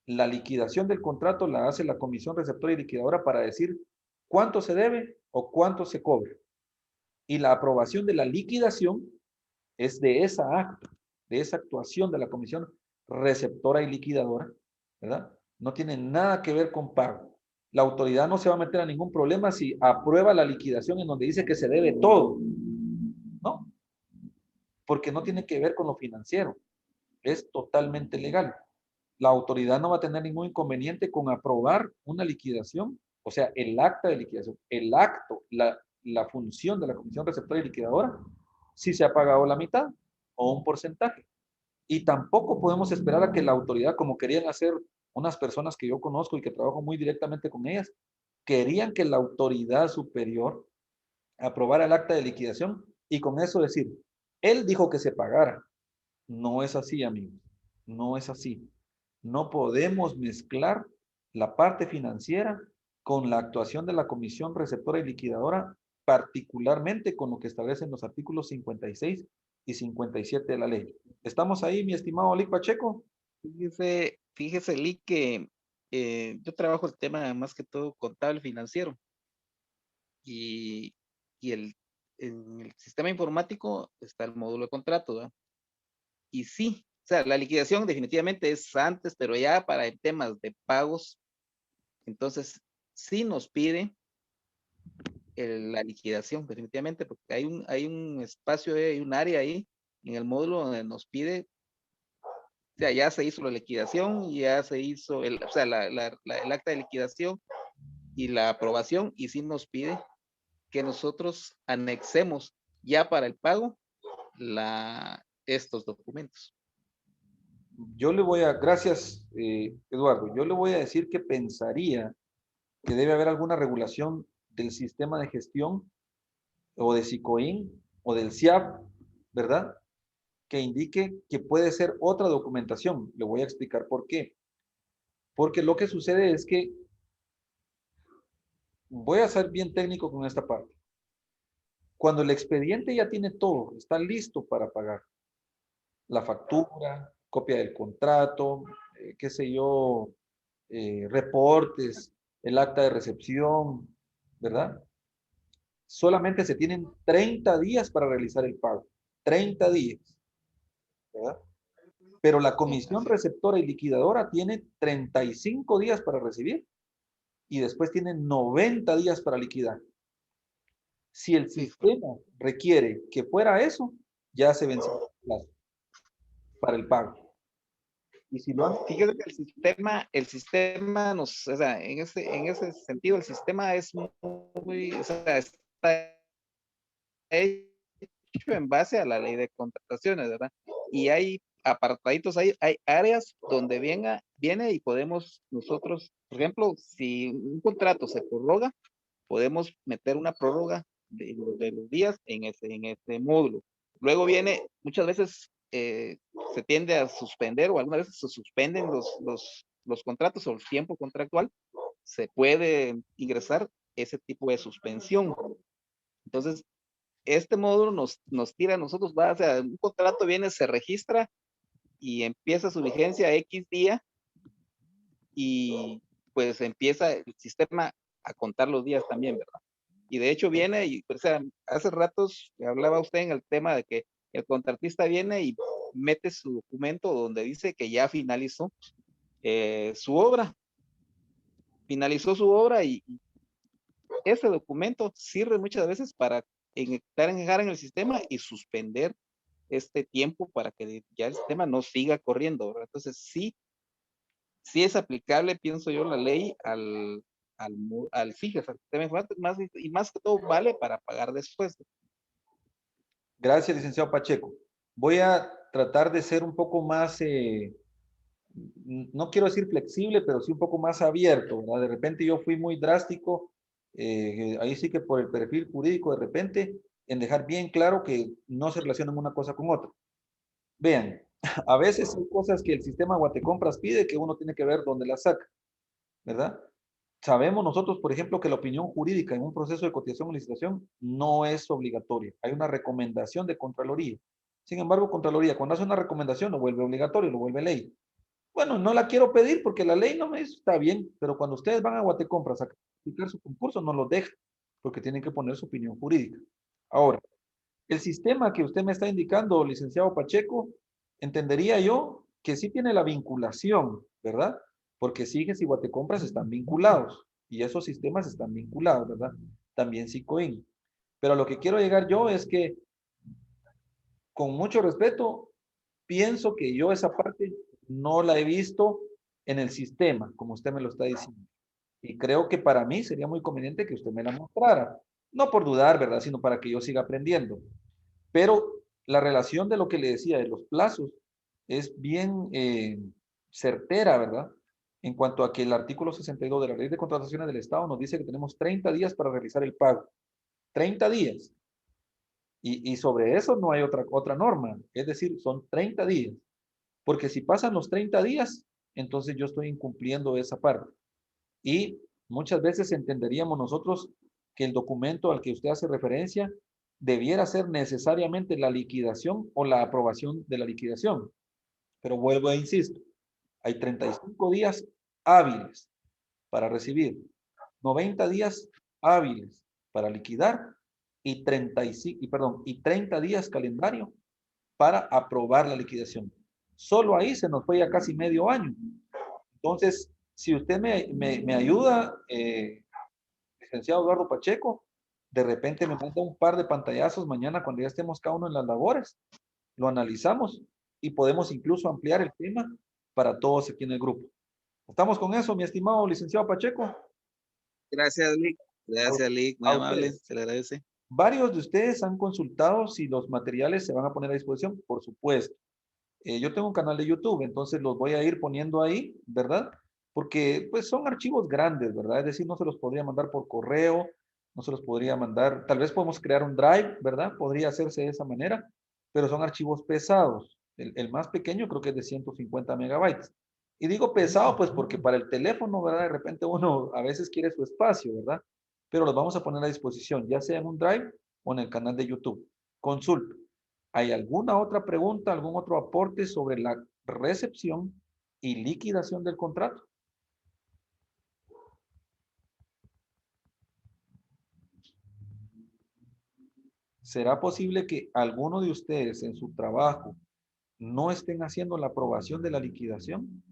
La liquidación del contrato la hace la comisión receptora y liquidadora para decir cuánto se debe o cuánto se cobra. Y la aprobación de la liquidación es de esa acta, de esa actuación de la comisión receptora y liquidadora, ¿verdad? No tiene nada que ver con pago. La autoridad no se va a meter a ningún problema si aprueba la liquidación en donde dice que se debe todo, ¿no? Porque no tiene que ver con lo financiero. Es totalmente legal. La autoridad no va a tener ningún inconveniente con aprobar una liquidación, o sea, el acta de liquidación, el acto, la función de la comisión receptora y liquidadora, si se ha pagado la mitad o un porcentaje. Y tampoco podemos esperar a que la autoridad, como querían hacer unas personas que yo conozco y que trabajo muy directamente con ellas, querían que la autoridad superior aprobara el acta de liquidación y con eso decir, él dijo que se pagara. No es así, amigos. No es así. No podemos mezclar la parte financiera con la actuación de la comisión receptora y liquidadora, particularmente con lo que establecen los artículos 56 y 57 de la ley. ¿Estamos ahí, mi estimado Lic Pacheco? Fíjese Lic, que yo trabajo el tema más que todo contable financiero y, en el sistema informático está el módulo de contrato, ¿verdad? Y sí, o sea, la liquidación definitivamente es antes, pero ya para el temas de pagos, entonces sí nos pide la liquidación, definitivamente, porque hay un espacio, hay un área ahí en el módulo donde nos pide, o sea, ya se hizo la liquidación, ya se hizo o sea, el acta de liquidación y la aprobación, y sí nos pide que nosotros anexemos ya para el pago estos documentos. Yo le voy a, gracias, Eduardo, yo le voy a decir que pensaría que debe haber alguna regulación del sistema de gestión o de SICOIN o del SIAP, ¿verdad? Que indique que puede ser otra documentación. Le voy a explicar por qué. Porque lo que sucede es que voy a ser bien técnico con esta parte. Cuando el expediente ya tiene todo, está listo para pagar, la factura, copia del contrato, qué sé yo, reportes, el acta de recepción, ¿verdad? Solamente se tienen 30 días para realizar el pago. 30 días, ¿verdad? Pero la comisión receptora y liquidadora tiene 35 días para recibir y después tiene 90 días para liquidar. Si el sistema requiere que fuera eso, ya se venció el plazo para el pago. Y si lo han... Fíjate que el sistema nos, o sea, en ese sentido, el sistema es muy, o sea, está hecho en base a la ley de contrataciones, ¿verdad? Y hay apartaditos, hay áreas donde viene y podemos nosotros, por ejemplo, si un contrato se prorroga, podemos meter una prórroga de los días en ese módulo. Luego viene, muchas veces se tiende a suspender o algunas veces se suspenden los contratos o el tiempo contractual, se puede ingresar ese tipo de suspensión. Entonces, este módulo nos tira a nosotros, o sea, un contrato viene, se registra y empieza su vigencia X día y pues empieza el sistema a contar los días también, ¿verdad? Y de hecho viene, y o sea, hace ratos hablaba usted en el tema de que el contratista viene y mete su documento donde dice que ya finalizó su obra. Finalizó su obra y ese documento sirve muchas veces para engajar en el sistema y suspender este tiempo para que ya el sistema no siga corriendo, ¿verdad? Entonces sí es aplicable, pienso yo, la ley al FIJES, al sistema informático, y más que todo vale para pagar después. Gracias, licenciado Pacheco. Voy a tratar de ser un poco más, no quiero decir flexible, pero sí un poco más abierto, ¿verdad? De repente yo fui muy drástico, ahí sí que por el perfil jurídico, de repente, en dejar bien claro que no se relacionan una cosa con otra. Vean, a veces hay cosas que el sistema Guatecompras pide que uno tiene que ver dónde las saca, ¿verdad? Sabemos nosotros, por ejemplo, que la opinión jurídica en un proceso de cotización o licitación no es obligatoria. Hay una recomendación de Contraloría. Sin embargo, Contraloría, cuando hace una recomendación, lo vuelve obligatorio, lo vuelve ley. Bueno, no la quiero pedir porque la ley no me está bien, pero cuando ustedes van a Guatecompras a calificar su concurso, no lo dejan, porque tienen que poner su opinión jurídica. Ahora, el sistema que usted me está indicando, licenciado Pacheco, entendería yo que sí tiene la vinculación, ¿verdad? Porque Siges y Guatecompras están vinculados y esos sistemas están vinculados, ¿verdad? También SICOIN. Pero a lo que quiero llegar yo es que, con mucho respeto, pienso que yo esa parte no la he visto en el sistema, como usted me lo está diciendo. Y creo que para mí sería muy conveniente que usted me la mostrara. No por dudar, ¿verdad? Sino para que yo siga aprendiendo. Pero la relación de lo que le decía de los plazos es bien certera, ¿verdad? En cuanto a que el artículo 62 de la Ley de Contrataciones del Estado nos dice que tenemos 30 días para realizar el pago. 30 días. Y sobre eso no hay otra norma. Es decir, son 30 días. Porque si pasan los 30 días, entonces yo estoy incumpliendo esa parte. Y muchas veces entenderíamos nosotros que el documento al que usted hace referencia debiera ser necesariamente la liquidación o la aprobación de la liquidación. Pero vuelvo e insisto, hay 35 días hábiles para recibir, 90 días hábiles para liquidar y 30 días calendario para aprobar la liquidación. Solo ahí se nos fue ya casi medio año. Entonces, si usted me ayuda, licenciado Eduardo Pacheco, de repente me manda un par de pantallazos mañana cuando ya estemos cada uno en las labores, lo analizamos y podemos incluso ampliar el tema para todos aquí en el grupo. ¿Estamos con eso, mi estimado licenciado Pacheco? Gracias, Lick. Gracias, Lick. Muy A amable. ustedes. Se le agradece. Varios de ustedes han consultado si los materiales se van a poner a disposición, por supuesto. Yo tengo un canal de YouTube, entonces los voy a ir poniendo ahí, ¿verdad? Porque pues son archivos grandes, ¿verdad? Es decir, no se los podría mandar por correo, no se los podría mandar, tal vez podemos crear un drive, ¿verdad? Podría hacerse de esa manera, pero son archivos pesados. El más pequeño creo que es de 150 megabytes. Y digo pesado, pues porque para el teléfono, ¿verdad? De repente uno a veces quiere su espacio, ¿verdad? Pero los vamos a poner a disposición, ya sea en un drive o en el canal de YouTube. Consulta. ¿Hay alguna otra pregunta, algún otro aporte sobre la recepción y liquidación del contrato? ¿Será posible que alguno de ustedes en su trabajo no estén haciendo la aprobación de la liquidación?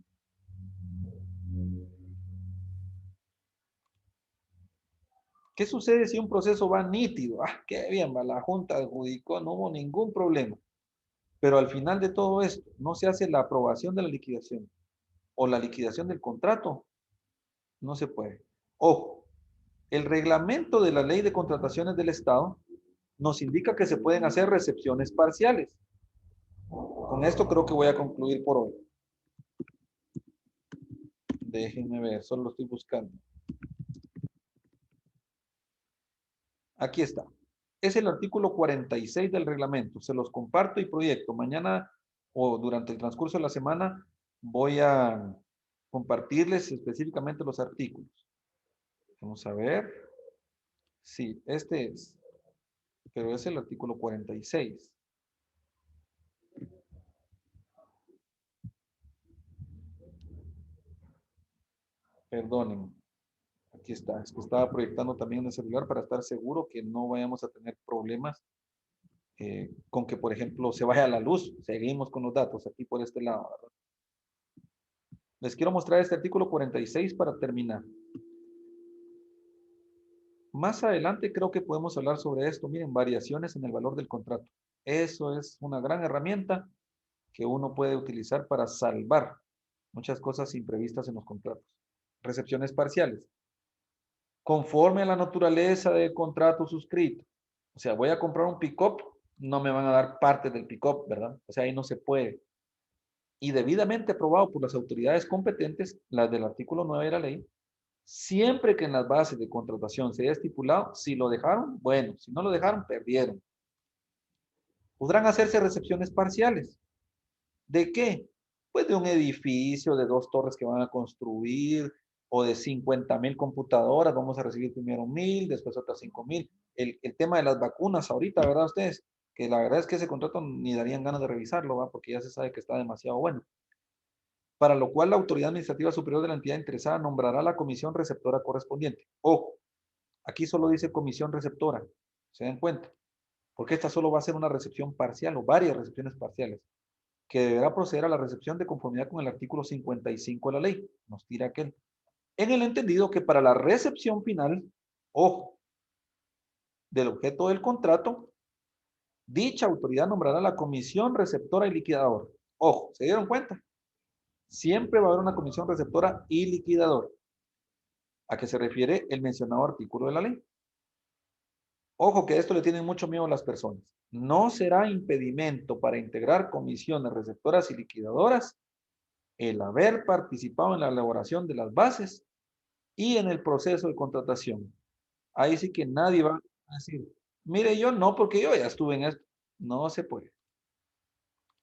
¿Qué sucede si un proceso va nítido? Ah, qué bien, va, la Junta adjudicó, no hubo ningún problema. Pero al final de todo esto, no se hace la aprobación de la liquidación o la liquidación del contrato. No se puede. Ojo, el reglamento de la Ley de Contrataciones del Estado nos indica que se pueden hacer recepciones parciales. Con esto creo que voy a concluir por hoy. Déjenme ver, solo lo estoy buscando. Aquí está. Es el artículo 46 del reglamento. Se los comparto y proyecto. Mañana o durante el transcurso de la semana voy a compartirles específicamente los artículos. Vamos a ver. Sí, este es. Pero es el artículo 46. Perdonen. Aquí está. Es que estaba proyectando también en el celular para estar seguro que no vayamos a tener problemas con que, por ejemplo, se vaya la luz. Seguimos con los datos aquí por este lado, ¿verdad? Les quiero mostrar este artículo 46 para terminar. Más adelante creo que podemos hablar sobre esto. Miren, variaciones en el valor del contrato. Eso es una gran herramienta que uno puede utilizar para salvar muchas cosas imprevistas en los contratos. Recepciones parciales. Conforme a la naturaleza del contrato suscrito. O sea, voy a comprar un pick-up, no me van a dar parte del pick-up, ¿verdad? O sea, ahí no se puede. Y debidamente aprobado por las autoridades competentes, las del artículo 9 de la ley, siempre que en las bases de contratación se haya estipulado, si lo dejaron, bueno, si no lo dejaron, perdieron. Podrán hacerse recepciones parciales. ¿De qué? Pues de un edificio de 2 torres que van a construir, o de 50,000 computadoras, vamos a recibir primero 1,000, después otras 5,000. El tema de las vacunas ahorita, ¿verdad ustedes? Que la verdad es que ese contrato ni darían ganas de revisarlo, ¿va? Porque ya se sabe que está demasiado bueno. Para lo cual la autoridad administrativa superior de la entidad interesada nombrará la comisión receptora correspondiente. Ojo, aquí solo dice comisión receptora, se dan cuenta, porque esta solo va a ser una recepción parcial o varias recepciones parciales, que deberá proceder a la recepción de conformidad con el artículo 55 de la ley, nos tira aquel. En el entendido que para la recepción final, ojo, del objeto del contrato, dicha autoridad nombrará la comisión receptora y liquidadora. Ojo, ¿se dieron cuenta? Siempre va a haber una comisión receptora y liquidadora. ¿A qué se refiere el mencionado artículo de la ley? Ojo que esto le tienen mucho miedo a las personas. No será impedimento para integrar comisiones receptoras y liquidadoras el haber participado en la elaboración de las bases y en el proceso de contratación. Ahí sí que nadie va a decir, mire, yo no, porque yo ya estuve en esto. No se puede.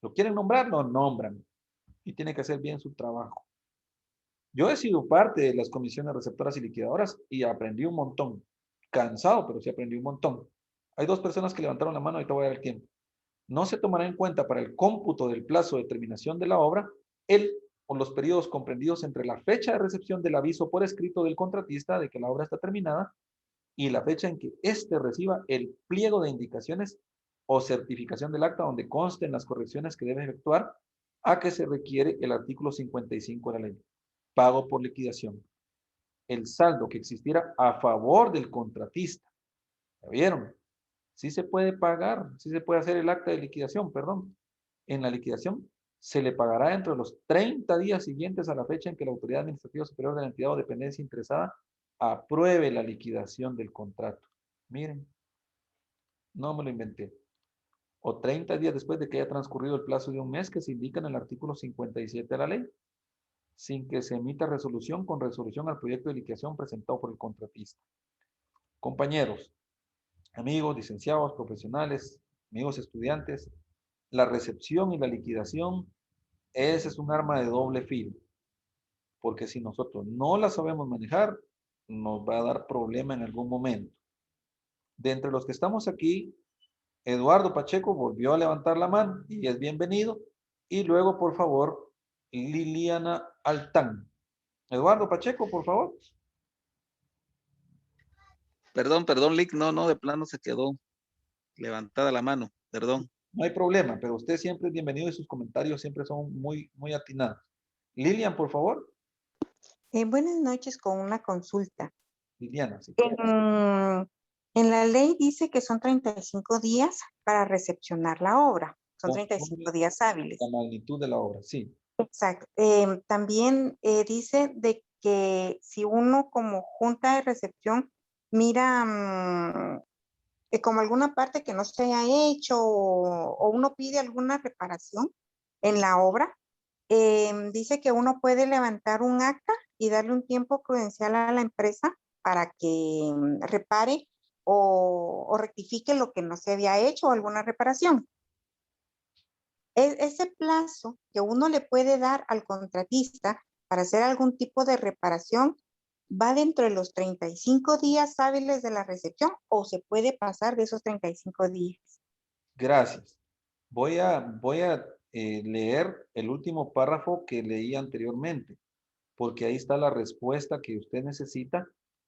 ¿Lo quieren nombrar? Lo nombran. Y tiene que hacer bien su trabajo. Yo he sido parte de las comisiones receptoras y liquidadoras y aprendí un montón. Cansado, pero sí aprendí un montón. Hay 2 personas que levantaron la mano y te voy a dar el tiempo. No se tomará en cuenta para el cómputo del plazo de terminación de la obra el o los periodos comprendidos entre la fecha de recepción del aviso por escrito del contratista de que la obra está terminada y la fecha en que éste reciba el pliego de indicaciones o certificación del acta donde consten las correcciones que debe efectuar a que se requiere el artículo 55 de la ley. Pago por liquidación. El saldo que existiera a favor del contratista. ¿Ya vieron? Sí se puede pagar, sí se puede hacer el acta de liquidación, perdón. En la liquidación se le pagará dentro de los 30 días siguientes a la fecha en que la autoridad administrativa superior de la entidad o dependencia interesada apruebe la liquidación del contrato. Miren, no me lo inventé. O 30 días después de que haya transcurrido el plazo de un mes que se indica en el artículo 57 de la ley, sin que se emita resolución con resolución al proyecto de liquidación presentado por el contratista. Compañeros, amigos, licenciados, profesionales, amigos estudiantes, la recepción y la liquidación, ese es un arma de doble filo, porque si nosotros no la sabemos manejar, nos va a dar problema en algún momento. De entre los que estamos aquí, Eduardo Pacheco volvió a levantar la mano y es bienvenido. Y luego, por favor, Liliana Altán. Eduardo Pacheco, por favor. Perdón, Lick, no, de plano se quedó levantada la mano, perdón. No hay problema, pero usted siempre es bienvenido y sus comentarios siempre son muy atinados. Lilian, por favor. Buenas noches, con una consulta. Liliana, sí. En la ley dice que son 35 días para recepcionar la obra. Son 35 días hábiles. La magnitud de la obra, sí. Exacto. También dice de que si uno como junta de recepción mira como alguna parte que no se haya hecho o uno pide alguna reparación en la obra, dice que uno puede levantar un acta y darle un tiempo prudencial a la empresa para que repare o rectifique lo que no se había hecho o alguna reparación. Ese plazo que uno le puede dar al contratista para hacer algún tipo de reparación va dentro de los 35 días hábiles de la recepción o se puede pasar de esos 35 días. Gracias. Voy a leer el último párrafo que leí anteriormente, porque ahí está la respuesta que usted necesita,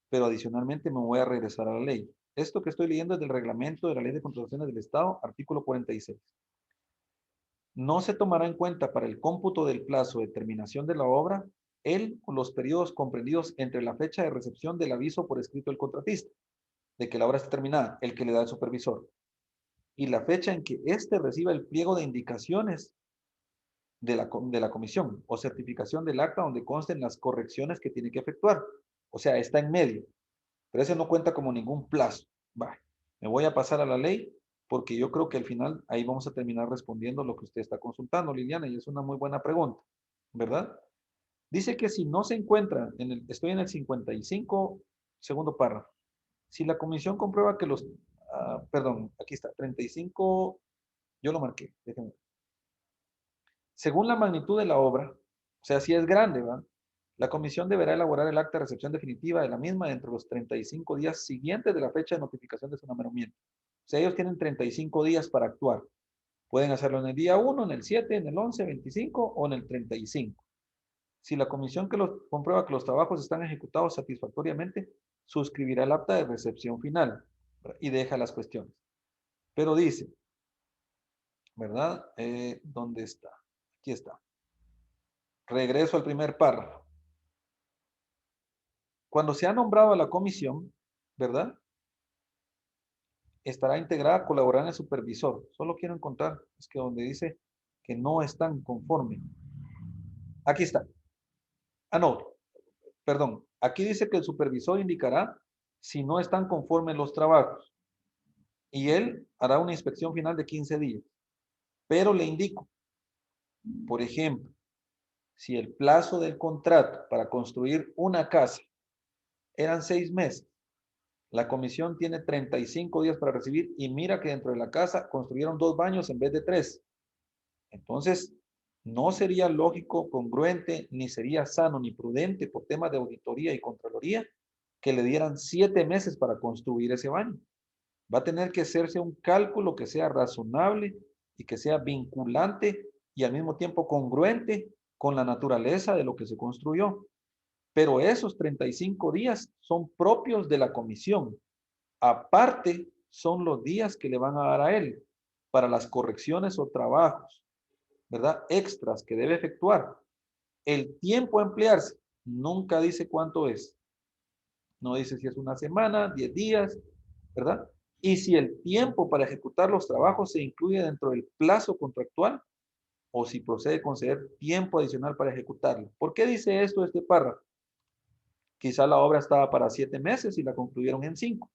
pero adicionalmente me voy a regresar a la ley. Esto que estoy leyendo es del reglamento de la Ley de Contrataciones del Estado, artículo 46. No se tomará en cuenta para el cómputo del plazo de terminación de la obra los periodos comprendidos entre la fecha de recepción del aviso por escrito del contratista, de que la obra está terminada, el que le da el supervisor, y la fecha en que éste reciba el pliego de indicaciones de la comisión o certificación del acta donde consten las correcciones que tiene que efectuar. O sea, está en medio, pero ese no cuenta como ningún plazo. Va, me voy a pasar a la ley porque yo creo que al final ahí vamos a terminar respondiendo lo que usted está consultando, Liliana, y es una muy buena pregunta, ¿verdad? Dice que si no se encuentra, estoy en el 55, segundo párrafo. Si la comisión comprueba que perdón, aquí está, 35, yo lo marqué, déjenme. Según la magnitud de la obra, o sea, si es grande, ¿va? La comisión deberá elaborar el acta de recepción definitiva de la misma dentro de los 35 días siguientes de la fecha de notificación de su nombramiento. O sea, ellos tienen 35 días para actuar. Pueden hacerlo en el día 1, en el 7, en el 11, 25 o en el 35. Si la comisión comprueba que los trabajos están ejecutados satisfactoriamente, suscribirá el acta de recepción final y deja las cuestiones. Pero dice, ¿verdad? ¿Dónde está? Aquí está. Regreso al primer párrafo. Cuando se ha nombrado a la comisión, ¿verdad? Estará integrada, colaborará en el supervisor. Solo quiero encontrar, es que donde dice que no están conformes. Aquí está. Ah, no, perdón. Aquí dice que el supervisor indicará si no están conformes los trabajos. Y él hará una inspección final de 15 días. Pero le indico, por ejemplo, si el plazo del contrato para construir una casa eran 6 meses, la comisión tiene 35 días para recibir y mira que dentro de la casa construyeron 2 baños en vez de 3. Entonces, no sería lógico, congruente, ni sería sano ni prudente por temas de auditoría y contraloría que le dieran 7 meses para construir ese baño. Va a tener que hacerse un cálculo que sea razonable y que sea vinculante y al mismo tiempo congruente con la naturaleza de lo que se construyó. Pero esos 35 días son propios de la comisión. Aparte, son los días que le van a dar a él para las correcciones o trabajos, ¿verdad? Extras que debe efectuar. El tiempo a emplearse nunca dice cuánto es. No dice si es una semana, 10 días, ¿verdad? Y si el tiempo para ejecutar los trabajos se incluye dentro del plazo contractual o si procede a conceder tiempo adicional para ejecutarlo. ¿Por qué dice esto este párrafo? Quizá la obra estaba para 7 meses y la concluyeron en 5,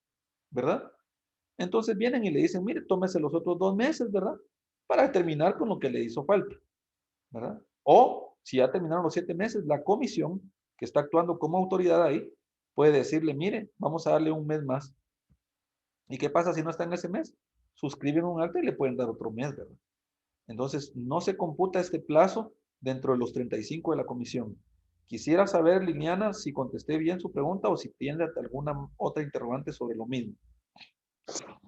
¿verdad? Entonces vienen y le dicen, mire, tómese los otros 2 meses, ¿verdad? Para terminar con lo que le hizo falta, ¿verdad? O si ya terminaron los 7 meses, la comisión que está actuando como autoridad ahí puede decirle, mire, vamos a darle un mes más. ¿Y qué pasa si no está en ese mes? Suscriben un acta y le pueden dar otro mes, ¿verdad? Entonces, no se computa este plazo dentro de los 35 de la comisión. Quisiera saber, Liliana, si contesté bien su pregunta o si tiene alguna otra interrogante sobre lo mismo.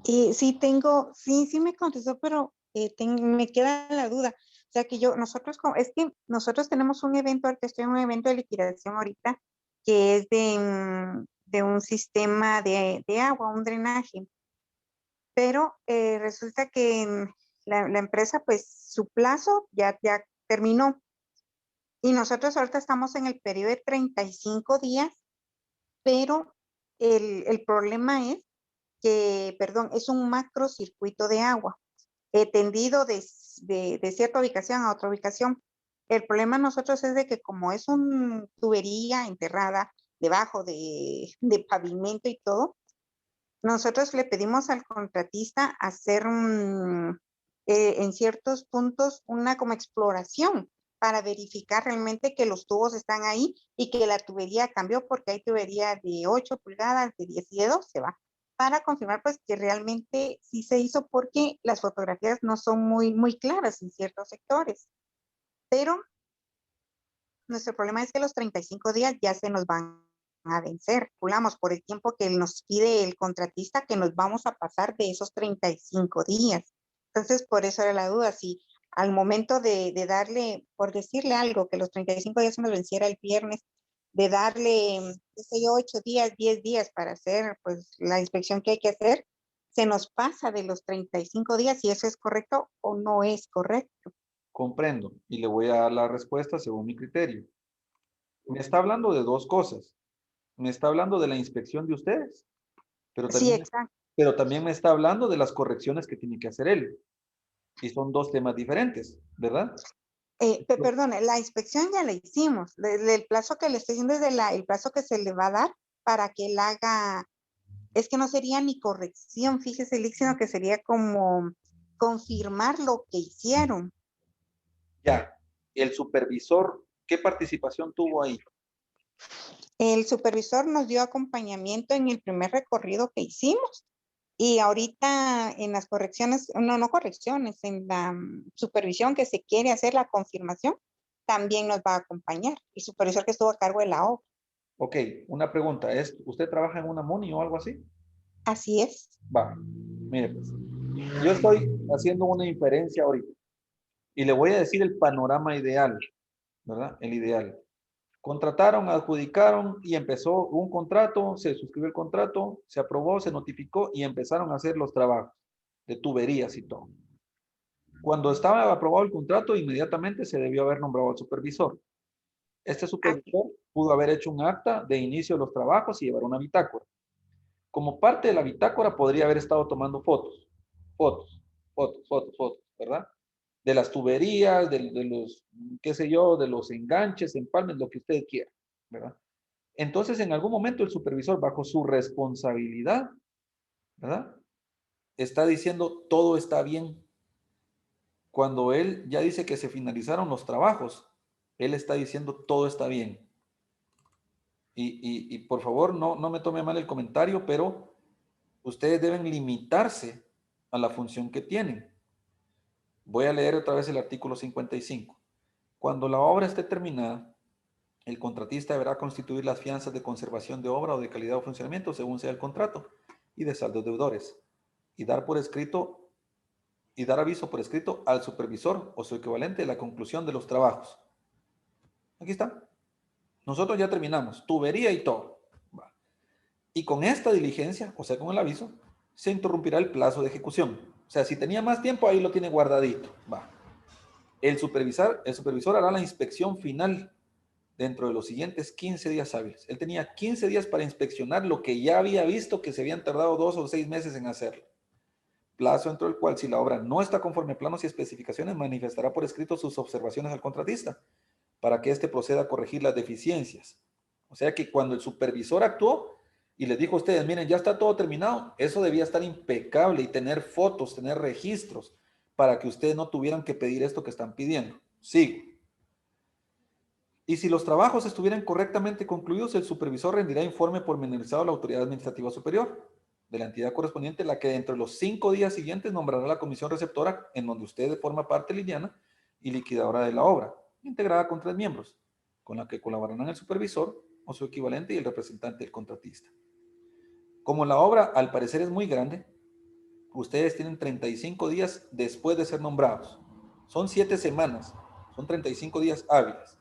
Sí sí me contestó, pero me queda la duda. O sea que es que nosotros tenemos un evento, ahorita estoy en un evento de liquidación ahorita, que es de un sistema de agua, un drenaje. Pero resulta que la empresa, pues su plazo ya terminó. Y nosotros ahorita estamos en el periodo de 35 días, pero el problema es que, perdón, es un macrocircuito de agua, tendido de cierta ubicación a otra ubicación. El problema nosotros es de que como es una tubería enterrada debajo de pavimento y todo, nosotros le pedimos al contratista hacer en ciertos puntos una como exploración para verificar realmente que los tubos están ahí y que la tubería cambió porque hay tubería de 8 pulgadas, de 10 y de 12, ¿va? Para confirmar pues que realmente sí se hizo porque las fotografías no son muy claras en ciertos sectores. Pero nuestro problema es que los 35 días ya se nos van a vencer. Calculamos por el tiempo que nos pide el contratista que nos vamos a pasar de esos 35 días. Entonces, por eso era la duda, si al momento de darle, por decirle algo, que los 35 días se nos venciera el viernes, de darle, qué sé yo, 8 días, 10 días para hacer pues la inspección que hay que hacer, se nos pasa de los 35 días, si eso es correcto o no es correcto. Comprendo y le voy a dar la respuesta según mi criterio. Me está hablando de dos cosas. Me está hablando de la inspección de ustedes, pero Sí, también, exacto. pero también me está hablando de las correcciones que tiene que hacer él. Y son dos temas diferentes, ¿verdad? Perdone, la inspección ya la hicimos. El plazo que le estoy diciendo es el plazo que se le va a dar para que él haga, es que no sería ni corrección, fíjese, Lick, sino que sería como confirmar lo que hicieron. Ya, el supervisor, ¿qué participación tuvo ahí? El supervisor nos dio acompañamiento en el primer recorrido que hicimos y ahorita en las correcciones, no correcciones, en la supervisión que se quiere hacer, la confirmación, también nos va a acompañar el supervisor que estuvo a cargo de la obra. Ok, una pregunta. ¿Usted trabaja en una MUNI o algo así? Así es. Va, mire pues. Yo estoy haciendo una inferencia ahorita y le voy a decir el panorama ideal, ¿verdad? El ideal. Contrataron, adjudicaron y empezó un contrato, se suscribió el contrato, se aprobó, se notificó y empezaron a hacer los trabajos de tuberías y todo. Cuando estaba aprobado el contrato, inmediatamente se debió haber nombrado al supervisor. Este supervisor pudo haber hecho un acta de inicio de los trabajos y llevar una bitácora. Como parte de la bitácora podría haber estado tomando fotos, ¿verdad? De las tuberías, de los, qué sé yo, de los enganches, empalmes, lo que usted quiera, ¿verdad? Entonces, en algún momento el supervisor, bajo su responsabilidad, ¿verdad? Está diciendo todo está bien. Cuando él ya dice que se finalizaron los trabajos, él está diciendo todo está bien. Y por favor, no me tome mal el comentario, pero ustedes deben limitarse a la función que tienen. Voy a leer otra vez el artículo 55. Cuando la obra esté terminada, el contratista deberá constituir las fianzas de conservación de obra o de calidad o funcionamiento según sea el contrato y de saldos deudores y dar aviso por escrito al supervisor o su equivalente de la conclusión de los trabajos. Aquí está. Nosotros ya terminamos, tubería y todo. Va. Y con esta diligencia, o sea, con el aviso, se interrumpirá el plazo de ejecución. O sea, si tenía más tiempo, ahí lo tiene guardadito. Va. El supervisor hará la inspección final dentro de los siguientes 15 días hábiles. Él tenía 15 días para inspeccionar lo que ya había visto que se habían tardado 2 o 6 meses en hacerlo. Plazo dentro del cual, si la obra no está conforme a planos y especificaciones, manifestará por escrito sus observaciones al contratista para que éste proceda a corregir las deficiencias. O sea que cuando el supervisor actuó y les dijo a ustedes, miren, ya está todo terminado, eso debía estar impecable y tener fotos, tener registros, para que ustedes no tuvieran que pedir esto que están pidiendo. Sigo. Y si los trabajos estuvieran correctamente concluidos, el supervisor rendirá informe pormenorizado a la autoridad administrativa superior de la entidad correspondiente, la que dentro de los 5 días siguientes nombrará la comisión receptora, en donde usted forma parte, Liliana, y liquidadora de la obra, integrada con 3 miembros, con la que colaborarán el supervisor o su equivalente y el representante del contratista. Como la obra al parecer es muy grande, ustedes tienen 35 días después de ser nombrados. Son 7 semanas, son 35 días hábiles.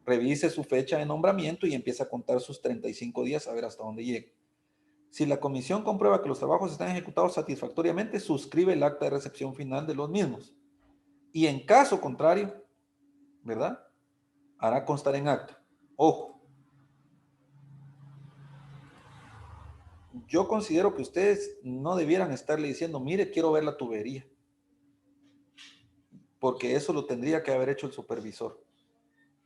Revise su fecha de nombramiento y empieza a contar sus 35 días a ver hasta dónde llega. Si la comisión comprueba que los trabajos están ejecutados satisfactoriamente, suscribe el acta de recepción final de los mismos. Y en caso contrario, ¿verdad? Hará constar en acta. Ojo. Yo considero que ustedes no debieran estarle diciendo, mire, quiero ver la tubería. Porque eso lo tendría que haber hecho el supervisor.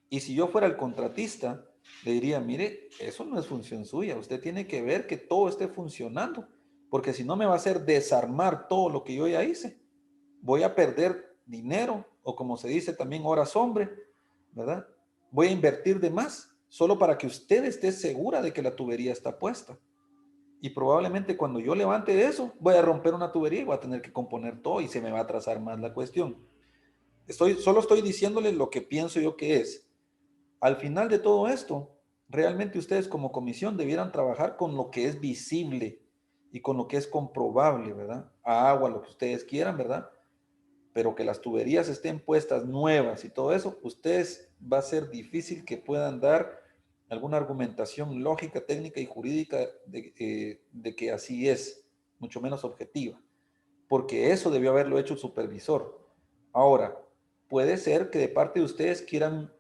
Y si yo fuera el contratista, le diría, mire, eso no es función suya. Usted tiene que ver que todo esté funcionando. Porque si no me va a hacer desarmar todo lo que yo ya hice. Voy a perder dinero, o como se dice también, horas hombre, ¿verdad? Voy a invertir de más, solo para que usted esté segura de que la tubería está puesta. Y probablemente cuando yo levante eso, voy a romper una tubería y voy a tener que componer todo y se me va a atrasar más la cuestión. Solo estoy diciéndoles lo que pienso yo que es. Al final de todo esto, realmente ustedes como comisión debieran trabajar con lo que es visible y con lo que es comprobable, ¿verdad? A agua, lo que ustedes quieran, ¿verdad? Pero que las tuberías estén puestas nuevas y todo eso, ustedes va a ser difícil que puedan dar alguna argumentación lógica, técnica y jurídica de que así es, mucho menos objetiva, porque eso debió haberlo hecho el supervisor. Ahora, puede ser que de parte de ustedes quieran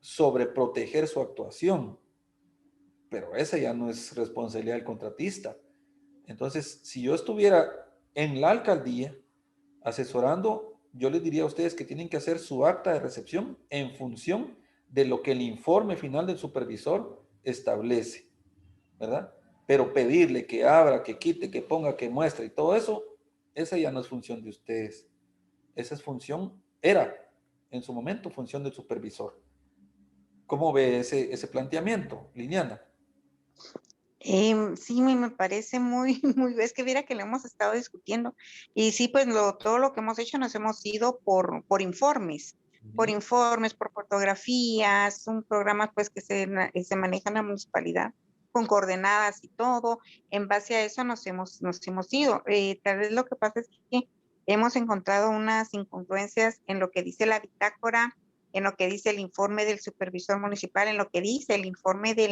sobreproteger su actuación, pero esa ya no es responsabilidad del contratista. Entonces, si yo estuviera en la alcaldía asesorando, yo les diría a ustedes que tienen que hacer su acta de recepción en función de lo que el informe final del supervisor establece, ¿verdad? Pero pedirle que abra, que quite, que ponga, que muestre y todo eso, esa ya no es función de ustedes. Esa es función, era en su momento función del supervisor. ¿Cómo ve ese planteamiento, Liliana? Sí, me parece muy, muy, es que mira que lo hemos estado discutiendo. Y sí, pues todo lo que hemos hecho nos hemos ido por informes, por fotografías, un programa pues que se maneja en la municipalidad con coordenadas y todo. En base a eso nos hemos ido. Tal vez lo que pasa es que hemos encontrado unas incongruencias en lo que dice la bitácora, en lo que dice el informe del supervisor municipal, en lo que dice el informe de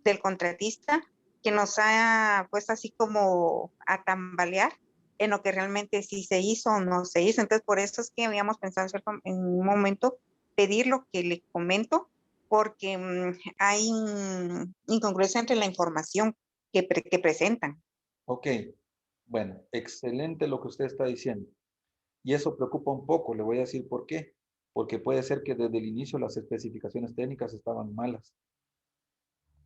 del contratista, que nos ha puesto así como a tambalear en lo que realmente sí se hizo o no se hizo. Entonces, por eso es que habíamos pensado en un momento pedir lo que le comento, porque hay incongruencia entre la información que presentan. Ok, bueno, excelente lo que usted está diciendo. Y eso preocupa un poco, le voy a decir por qué. Porque puede ser que desde el inicio las especificaciones técnicas estaban malas.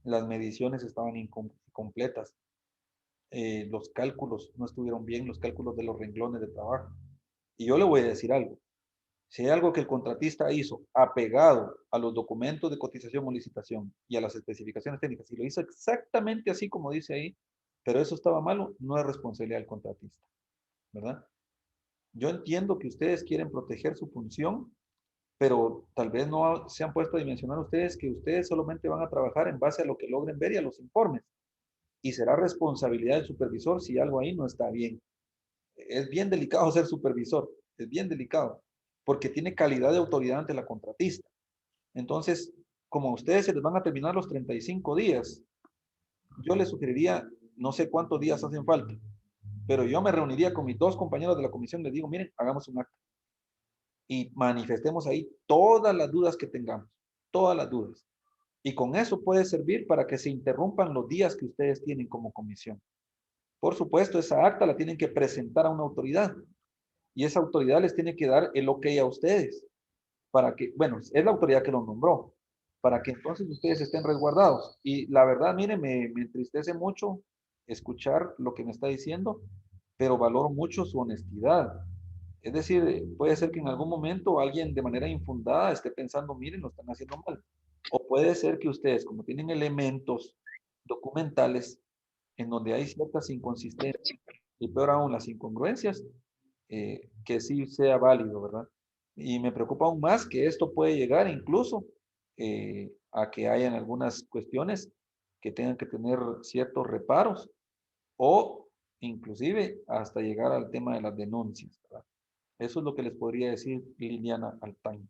Las mediciones estaban incompletas. Los cálculos no estuvieron bien, los cálculos de los renglones de trabajo. Y yo le voy a decir algo. Si hay algo que el contratista hizo apegado a los documentos de cotización o licitación y a las especificaciones técnicas, y lo hizo exactamente así como dice ahí, pero eso estaba malo, no es responsabilidad del contratista, ¿verdad? Yo entiendo que ustedes quieren proteger su función, pero tal vez no se han puesto a dimensionar ustedes que ustedes solamente van a trabajar en base a lo que logren ver y a los informes. Y será responsabilidad del supervisor si algo ahí no está bien. Es bien delicado ser supervisor, es bien delicado. porque tiene calidad de autoridad ante la contratista. Entonces, como a ustedes se les van a terminar los 35 días, yo les sugeriría, no sé cuántos días hacen falta, pero yo me reuniría con mis 2 compañeros de la comisión, les digo, miren, hagamos un acta y manifestemos ahí todas las dudas que tengamos, todas las dudas. Y con eso puede servir para que se interrumpan los días que ustedes tienen como comisión. Por supuesto, esa acta la tienen que presentar a una autoridad y esa autoridad les tiene que dar el ok a ustedes para que, bueno, es la autoridad que los nombró, para que entonces ustedes estén resguardados. Y la verdad, miren, me entristece mucho escuchar lo que me está diciendo, pero valoro mucho su honestidad. Es decir, puede ser que en algún momento alguien de manera infundada esté pensando, miren, lo están haciendo mal. O puede ser que ustedes, como tienen elementos documentales en donde hay ciertas inconsistencias y peor aún las incongruencias, que sí sea válido, ¿verdad? Y me preocupa aún más que esto puede llegar incluso a que hayan algunas cuestiones que tengan que tener ciertos reparos o inclusive hasta llegar al tema de las denuncias, ¿verdad? Eso es lo que les podría decir Liliana Altaño.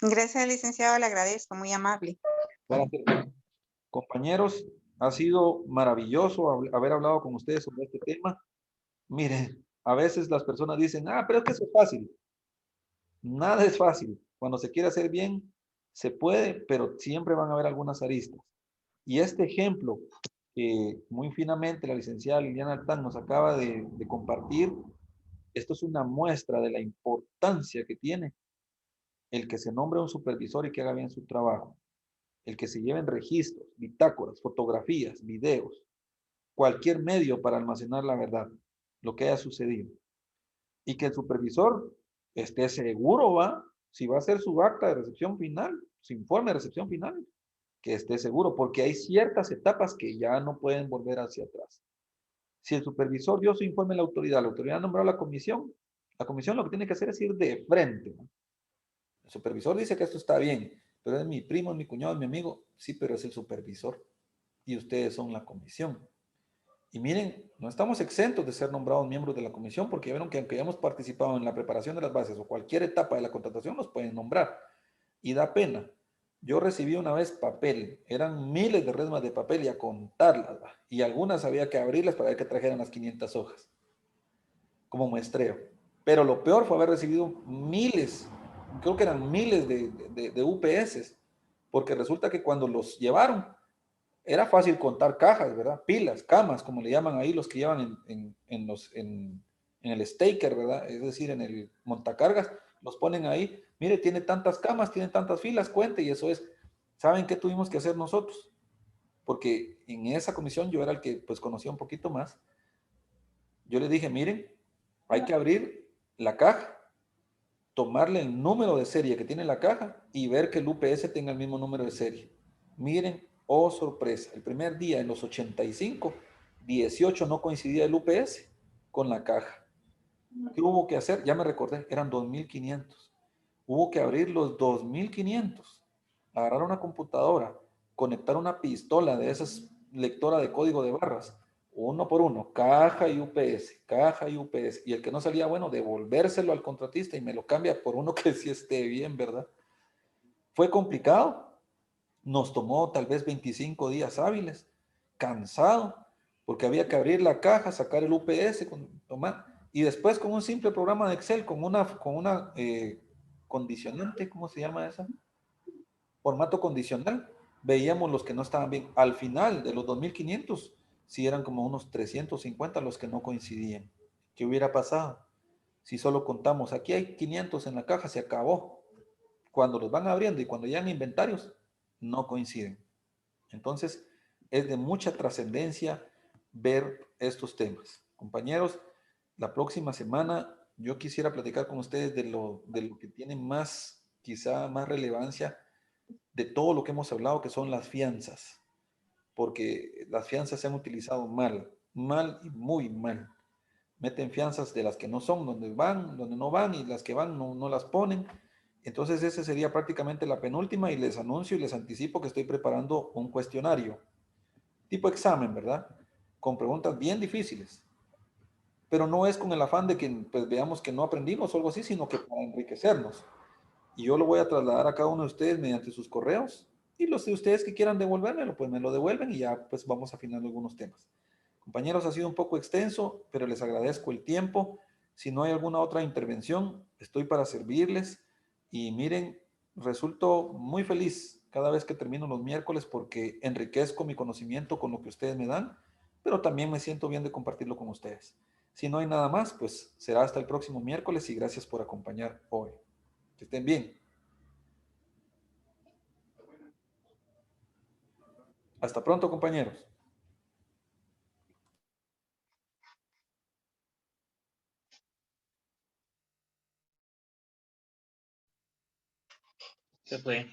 Gracias, licenciado, le agradezco, muy amable. Compañeros, ha sido maravilloso haber hablado con ustedes sobre este tema. Miren, a veces las personas dicen, pero es que eso es fácil. Nada es fácil. Cuando se quiere hacer bien, se puede, pero siempre van a haber algunas aristas. Y este ejemplo que muy finamente la licenciada Liliana Altán nos acaba de compartir, esto es una muestra de la importancia que tiene el que se nombre un supervisor y que haga bien su trabajo, el que se lleven registros, bitácoras, fotografías, videos, cualquier medio para almacenar la verdad, lo que haya sucedido. Y que el supervisor esté seguro, si va a hacer su acta de recepción final, su informe de recepción final, que esté seguro, porque hay ciertas etapas que ya no pueden volver hacia atrás. Si el supervisor dio su informe a la autoridad nombró a la comisión lo que tiene que hacer es ir de frente, ¿no? El supervisor dice que esto está bien, pero es mi primo, es mi cuñado, es mi amigo. Sí, pero es el supervisor y ustedes son la comisión. Y miren, no estamos exentos de ser nombrados miembros de la comisión porque ya vieron que aunque hayamos participado en la preparación de las bases o cualquier etapa de la contratación, nos pueden nombrar. Y da pena. Yo recibí una vez papel, eran miles de resmas de papel y a contarlas, y algunas había que abrirlas para ver que trajeran las 500 hojas, como muestreo. Pero lo peor fue haber recibido miles, creo que eran miles de UPS, porque resulta que cuando los llevaron, era fácil contar cajas, ¿verdad? Pilas, camas, como le llaman ahí los que llevan en el staker, ¿verdad? Es decir, en el montacargas, los ponen ahí. Mire, tiene tantas camas, tiene tantas filas, cuente, y eso es. ¿Saben qué tuvimos que hacer nosotros? Porque en esa comisión yo era el que pues conocía un poquito más. Yo les dije, miren, hay que abrir la caja, tomarle el número de serie que tiene la caja y ver que el UPS tenga el mismo número de serie. Miren, oh sorpresa, el primer día en los 85, 18 no coincidía el UPS con la caja. ¿Qué hubo que hacer? Ya me recordé, eran 2,500. Hubo que abrir los 2,500, agarrar una computadora, conectar una pistola de esas lectora de código de barras, uno por uno, caja y UPS, y el que no salía bueno, devolvérselo al contratista y me lo cambia por uno que sí esté bien, ¿verdad? Fue complicado, nos tomó tal vez 25 días hábiles, cansado, porque había que abrir la caja, sacar el UPS, tomar, y después con un simple programa de Excel, con una condicionante, ¿cómo se llama esa? Formato condicional, veíamos los que no estaban bien. Al final de los 2,500, sí eran como unos 350 los que no coincidían. ¿Qué hubiera pasado? Si solo contamos, aquí hay 500 en la caja, se acabó. Cuando los van abriendo y cuando llegan inventarios, no coinciden. Entonces, es de mucha trascendencia ver estos temas. Compañeros, la próxima semana yo quisiera platicar con ustedes de lo que tiene más, quizá más relevancia de todo lo que hemos hablado, que son las fianzas, porque las fianzas se han utilizado mal y muy mal. Meten fianzas de las que no son, donde no van, y las que van no las ponen. Entonces ese sería prácticamente la penúltima, y les anuncio y les anticipo que estoy preparando un cuestionario, tipo examen, ¿verdad? Con preguntas bien difíciles. pero no es con el afán de que pues, veamos que no aprendimos o algo así, sino que para enriquecernos. Y yo lo voy a trasladar a cada uno de ustedes mediante sus correos, y los de ustedes que quieran devolvérmelo, pues me lo devuelven y ya pues vamos afinando algunos temas. Compañeros, ha sido un poco extenso, pero les agradezco el tiempo. Si no hay alguna otra intervención, estoy para servirles. Y miren, resulto muy feliz cada vez que termino los miércoles porque enriquezco mi conocimiento con lo que ustedes me dan, pero también me siento bien de compartirlo con ustedes. Si no hay nada más, pues será hasta el próximo miércoles y gracias por acompañar hoy. Que estén bien. Hasta pronto, compañeros. Se fue.